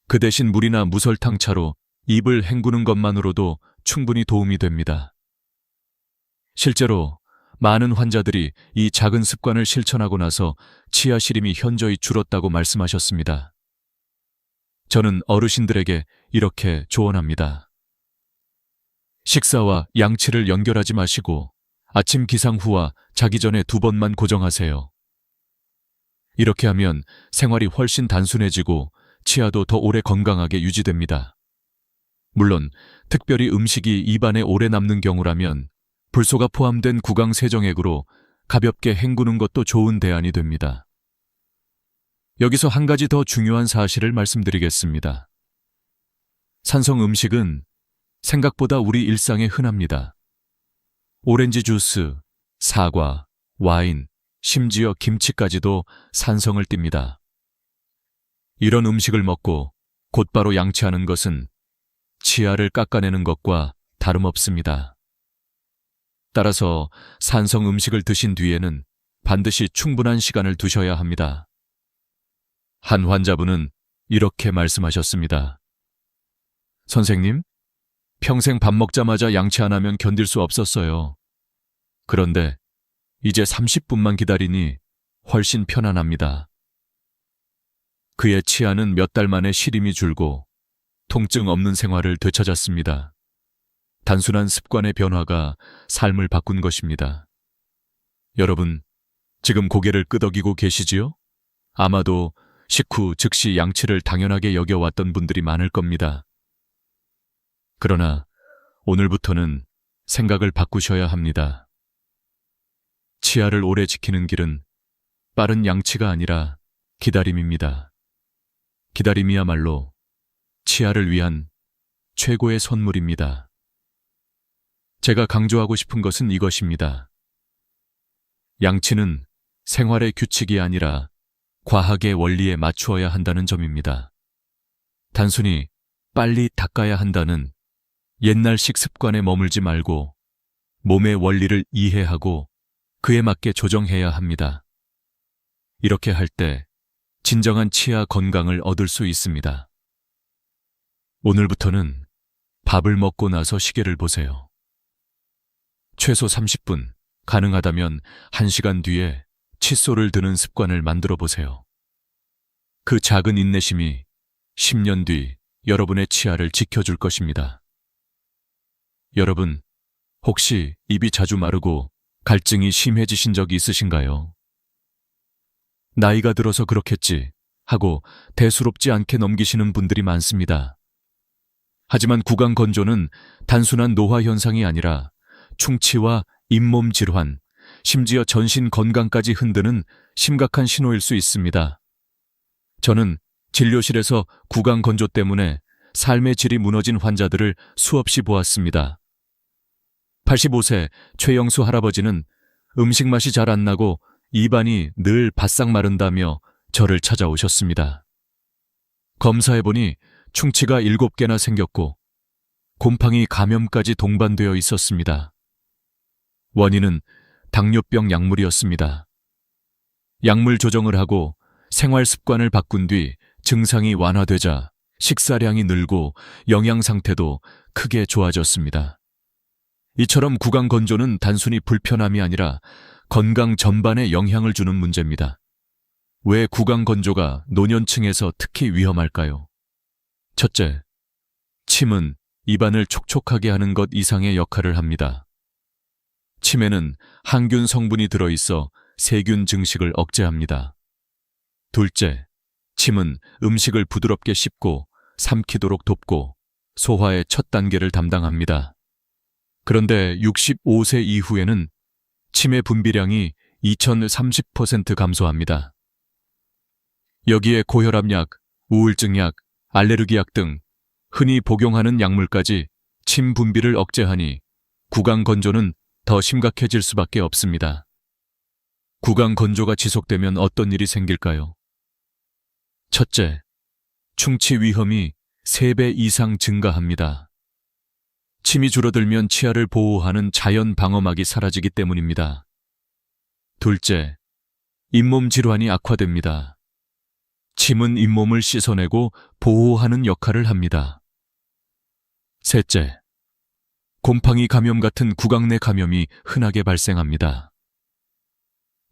그 대신 물이나 무설탕차로 입을 헹구는 것만으로도 충분히 도움이 됩니다. 실제로 많은 환자들이 이 작은 습관을 실천하고 나서 치아 시림이 현저히 줄었다고 말씀하셨습니다. 저는 어르신들에게 이렇게 조언합니다. 식사와 양치를 연결하지 마시고 아침 기상 후와 자기 전에 2번만 고정하세요. 이렇게 하면 생활이 훨씬 단순해지고 치아도 더 오래 건강하게 유지됩니다. 물론 특별히 음식이 입안에 오래 남는 경우라면 불소가 포함된 구강 세정액으로 가볍게 헹구는 것도 좋은 대안이 됩니다. 여기서 한 가지 더 중요한 사실을 말씀드리겠습니다. 산성 음식은 생각보다 우리 일상에 흔합니다. 오렌지 주스, 사과, 와인, 심지어 김치까지도 산성을 띱니다. 이런 음식을 먹고 곧바로 양치하는 것은 치아를 깎아내는 것과 다름없습니다. 따라서 산성 음식을 드신 뒤에는 반드시 충분한 시간을 두셔야 합니다. 한 환자분은 이렇게 말씀하셨습니다. 선생님, 평생 밥 먹자마자 양치 안 하면 견딜 수 없었어요. 그런데 이제 30분만 기다리니 훨씬 편안합니다. 그의 치아는 몇 달 만에 시림이 줄고 통증 없는 생활을 되찾았습니다. 단순한 습관의 변화가 삶을 바꾼 것입니다. 여러분, 지금 고개를 끄덕이고 계시지요? 아마도 식후 즉시 양치를 당연하게 여겨왔던 분들이 많을 겁니다. 그러나 오늘부터는 생각을 바꾸셔야 합니다. 치아를 오래 지키는 길은 빠른 양치가 아니라 기다림입니다. 기다림이야말로 치아를 위한 최고의 선물입니다. 제가 강조하고 싶은 것은 이것입니다. 양치는 생활의 규칙이 아니라 과학의 원리에 맞추어야 한다는 점입니다. 단순히 빨리 닦아야 한다는 옛날식 습관에 머물지 말고 몸의 원리를 이해하고 그에 맞게 조정해야 합니다. 이렇게 할 때 진정한 치아 건강을 얻을 수 있습니다. 오늘부터는 밥을 먹고 나서 시계를 보세요. 최소 30분, 가능하다면 1시간 뒤에 칫솔을 드는 습관을 만들어 보세요. 그 작은 인내심이 10년 뒤 여러분의 치아를 지켜줄 것입니다. 여러분, 혹시 입이 자주 마르고 갈증이 심해지신 적이 있으신가요? 나이가 들어서 그렇겠지 하고 대수롭지 않게 넘기시는 분들이 많습니다. 하지만 구강 건조는 단순한 노화 현상이 아니라 충치와 잇몸 질환, 심지어 전신 건강까지 흔드는 심각한 신호일 수 있습니다. 저는 진료실에서 구강 건조 때문에 삶의 질이 무너진 환자들을 수없이 보았습니다. 85세 최영수 할아버지는 음식 맛이 잘 안 나고 입안이 늘 바싹 마른다며 저를 찾아오셨습니다. 검사해보니 충치가 7개나 생겼고 곰팡이 감염까지 동반되어 있었습니다. 원인은 당뇨병 약물이었습니다. 약물 조정을 하고 생활 습관을 바꾼 뒤 증상이 완화되자 식사량이 늘고 영양 상태도 크게 좋아졌습니다. 이처럼 구강 건조는 단순히 불편함이 아니라 건강 전반에 영향을 주는 문제입니다. 왜 구강 건조가 노년층에서 특히 위험할까요? 첫째, 침은 입안을 촉촉하게 하는 것 이상의 역할을 합니다. 침에는 항균 성분이 들어있어 세균 증식을 억제합니다. 둘째, 침은 음식을 부드럽게 씹고 삼키도록 돕고 소화의 첫 단계를 담당합니다. 그런데 65세 이후에는 침의 분비량이 2030% 감소합니다. 여기에 고혈압약, 우울증약, 알레르기약 등 흔히 복용하는 약물까지 침 분비를 억제하니 구강 건조는 더 심각해질 수밖에 없습니다. 구강 건조가 지속되면 어떤 일이 생길까요? 첫째, 충치 위험이 3배 이상 증가합니다. 침이 줄어들면 치아를 보호하는 자연 방어막이 사라지기 때문입니다. 둘째, 잇몸 질환이 악화됩니다. 침은 잇몸을 씻어내고 보호하는 역할을 합니다. 셋째, 곰팡이 감염 같은 구강 내 감염이 흔하게 발생합니다.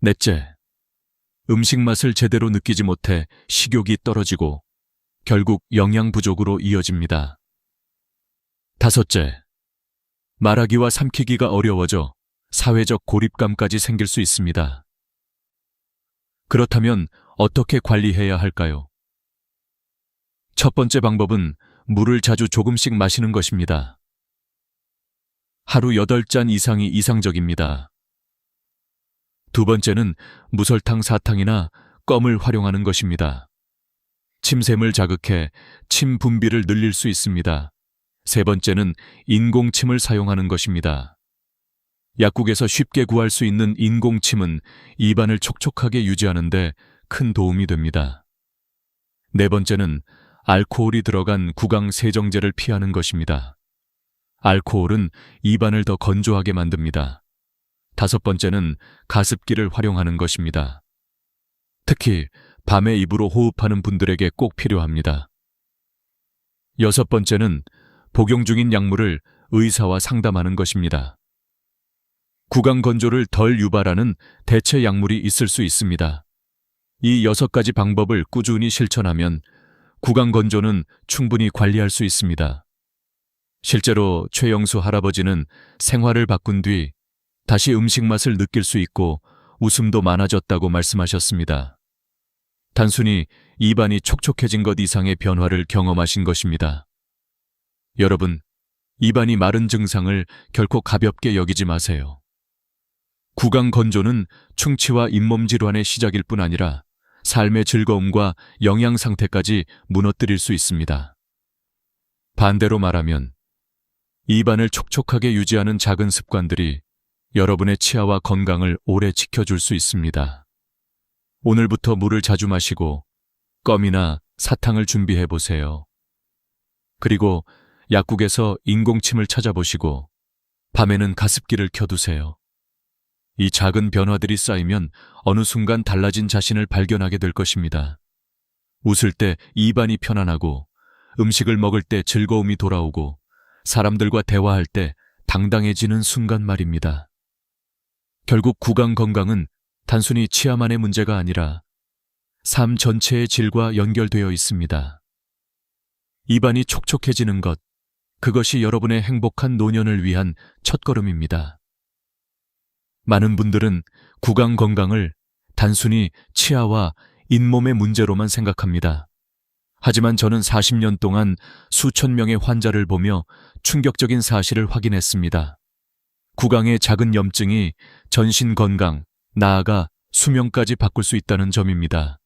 넷째, 음식 맛을 제대로 느끼지 못해 식욕이 떨어지고 결국 영양 부족으로 이어집니다. 다섯째, 말하기와 삼키기가 어려워져 사회적 고립감까지 생길 수 있습니다. 그렇다면 어떻게 관리해야 할까요? 첫 번째 방법은 물을 자주 조금씩 마시는 것입니다. 하루 8잔 이상이 이상적입니다. 두 번째는 무설탕 사탕이나 껌을 활용하는 것입니다. 침샘을 자극해 침 분비를 늘릴 수 있습니다. 세 번째는 인공침을 사용하는 것입니다. 약국에서 쉽게 구할 수 있는 인공침은 입안을 촉촉하게 유지하는 데 큰 도움이 됩니다. 네 번째는 알코올이 들어간 구강 세정제를 피하는 것입니다. 알코올은 입안을 더 건조하게 만듭니다. 다섯 번째는 가습기를 활용하는 것입니다. 특히 밤에 입으로 호흡하는 분들에게 꼭 필요합니다. 여섯 번째는 복용 중인 약물을 의사와 상담하는 것입니다. 구강 건조를 덜 유발하는 대체 약물이 있을 수 있습니다. 이 6가지 방법을 꾸준히 실천하면 구강 건조는 충분히 관리할 수 있습니다. 실제로 최영수 할아버지는 생활을 바꾼 뒤 다시 음식 맛을 느낄 수 있고 웃음도 많아졌다고 말씀하셨습니다. 단순히 입안이 촉촉해진 것 이상의 변화를 경험하신 것입니다. 여러분, 입안이 마른 증상을 결코 가볍게 여기지 마세요. 구강 건조는 충치와 잇몸 질환의 시작일 뿐 아니라 삶의 즐거움과 영양 상태까지 무너뜨릴 수 있습니다. 반대로 말하면 입안을 촉촉하게 유지하는 작은 습관들이 여러분의 치아와 건강을 오래 지켜줄 수 있습니다. 오늘부터 물을 자주 마시고 껌이나 사탕을 준비해 보세요. 그리고 약국에서 인공침을 찾아보시고 밤에는 가습기를 켜두세요. 이 작은 변화들이 쌓이면 어느 순간 달라진 자신을 발견하게 될 것입니다. 웃을 때 입안이 편안하고 음식을 먹을 때 즐거움이 돌아오고 사람들과 대화할 때 당당해지는 순간 말입니다. 결국 구강 건강은 단순히 치아만의 문제가 아니라 삶 전체의 질과 연결되어 있습니다. 입안이 촉촉해지는 것, 그것이 여러분의 행복한 노년을 위한 첫걸음입니다. 많은 분들은 구강 건강을 단순히 치아와 잇몸의 문제로만 생각합니다. 하지만 저는 40년 동안 수천 명의 환자를 보며 충격적인 사실을 확인했습니다. 구강의 작은 염증이 전신 건강, 나아가 수명까지 바꿀 수 있다는 점입니다.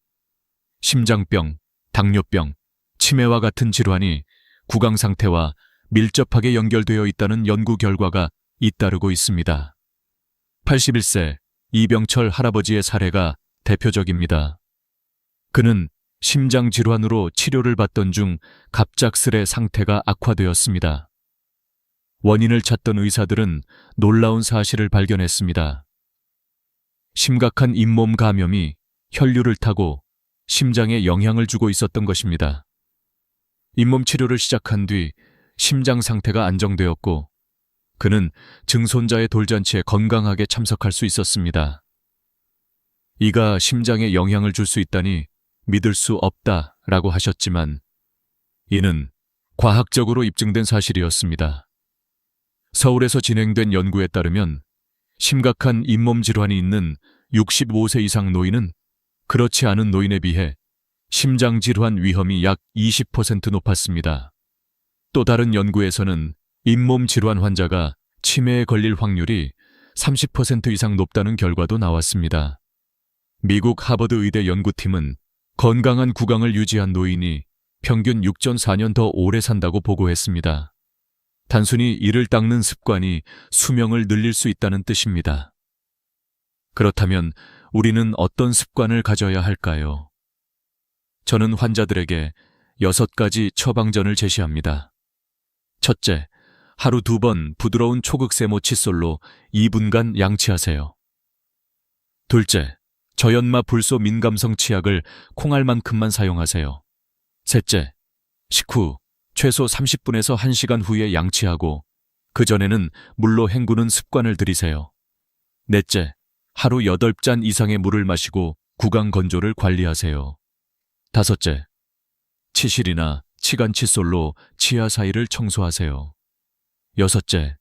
심장병, 당뇨병, 치매와 같은 질환이 구강 상태와 밀접하게 연결되어 있다는 연구 결과가 잇따르고 있습니다. 81세 이병철 할아버지의 사례가 대표적입니다. 그는 심장 질환으로 치료를 받던 중 갑작스레 상태가 악화되었습니다. 원인을 찾던 의사들은 놀라운 사실을 발견했습니다. 심각한 잇몸 감염이 혈류를 타고 심장에 영향을 주고 있었던 것입니다. 잇몸 치료를 시작한 뒤 심장 상태가 안정되었고 그는 증손자의 돌잔치에 건강하게 참석할 수 있었습니다. 이가 심장에 영향을 줄 수 있다니 믿을 수 없다라고 하셨지만 이는 과학적으로 입증된 사실이었습니다. 서울에서 진행된 연구에 따르면 심각한 잇몸 질환이 있는 65세 이상 노인은 그렇지 않은 노인에 비해 심장 질환 위험이 약 20% 높았습니다. 또 다른 연구에서는 잇몸 질환 환자가 치매에 걸릴 확률이 30% 이상 높다는 결과도 나왔습니다. 미국 하버드 의대 연구팀은 건강한 구강을 유지한 노인이 평균 6.4년 더 오래 산다고 보고했습니다. 단순히 이를 닦는 습관이 수명을 늘릴 수 있다는 뜻입니다. 그렇다면 우리는 어떤 습관을 가져야 할까요? 저는 환자들에게 6가지 처방전을 제시합니다. 첫째, 하루 2번 부드러운 초극세모 칫솔로 2분간 양치하세요. 둘째, 저연마 불소 민감성 치약을 콩알만큼만 사용하세요. 셋째, 식후 최소 30분에서 1시간 후에 양치하고 그전에는 물로 헹구는 습관을 들이세요. 넷째, 하루 8잔 이상의 물을 마시고 구강 건조를 관리하세요. 다섯째, 치실이나 치간 칫솔로 치아 사이를 청소하세요. 여섯째,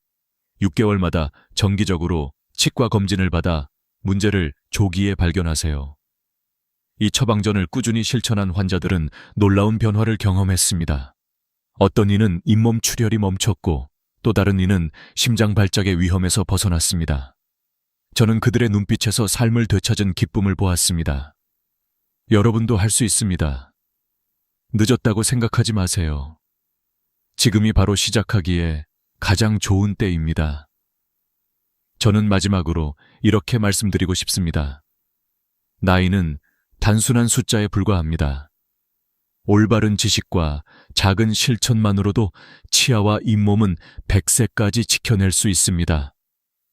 6개월마다 정기적으로 치과 검진을 받아 문제를 조기에 발견하세요. 이 처방전을 꾸준히 실천한 환자들은 놀라운 변화를 경험했습니다. 어떤 이는 잇몸 출혈이 멈췄고 또 다른 이는 심장 발작의 위험에서 벗어났습니다. 저는 그들의 눈빛에서 삶을 되찾은 기쁨을 보았습니다. 여러분도 할 수 있습니다. 늦었다고 생각하지 마세요. 지금이 바로 시작하기에 가장 좋은 때입니다. 저는 마지막으로 이렇게 말씀드리고 싶습니다. 나이는 단순한 숫자에 불과합니다. 올바른 지식과 작은 실천만으로도 치아와 잇몸은 100세까지 지켜낼 수 있습니다.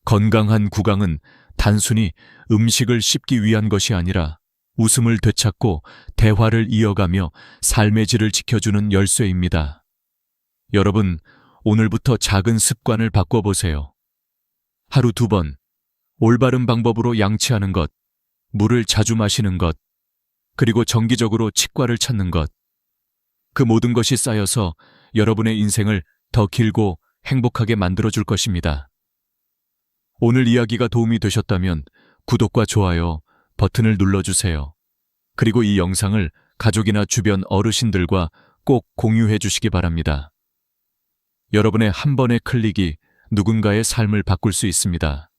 건강한 구강은 단순히 음식을 씹기 위한 것이 아니라 웃음을 되찾고 대화를 이어가며 삶의 질을 지켜주는 열쇠입니다. 여러분, 오늘부터 작은 습관을 바꿔보세요. 하루 2번, 올바른 방법으로 양치하는 것, 물을 자주 마시는 것, 그리고 정기적으로 치과를 찾는 것. 그 모든 것이 쌓여서 여러분의 인생을 더 길고 행복하게 만들어줄 것입니다. 오늘 이야기가 도움이 되셨다면 구독과 좋아요 버튼을 눌러주세요. 그리고 이 영상을 가족이나 주변 어르신들과 꼭 공유해 주시기 바랍니다. 여러분의 한 번의 클릭이 누군가의 삶을 바꿀 수 있습니다.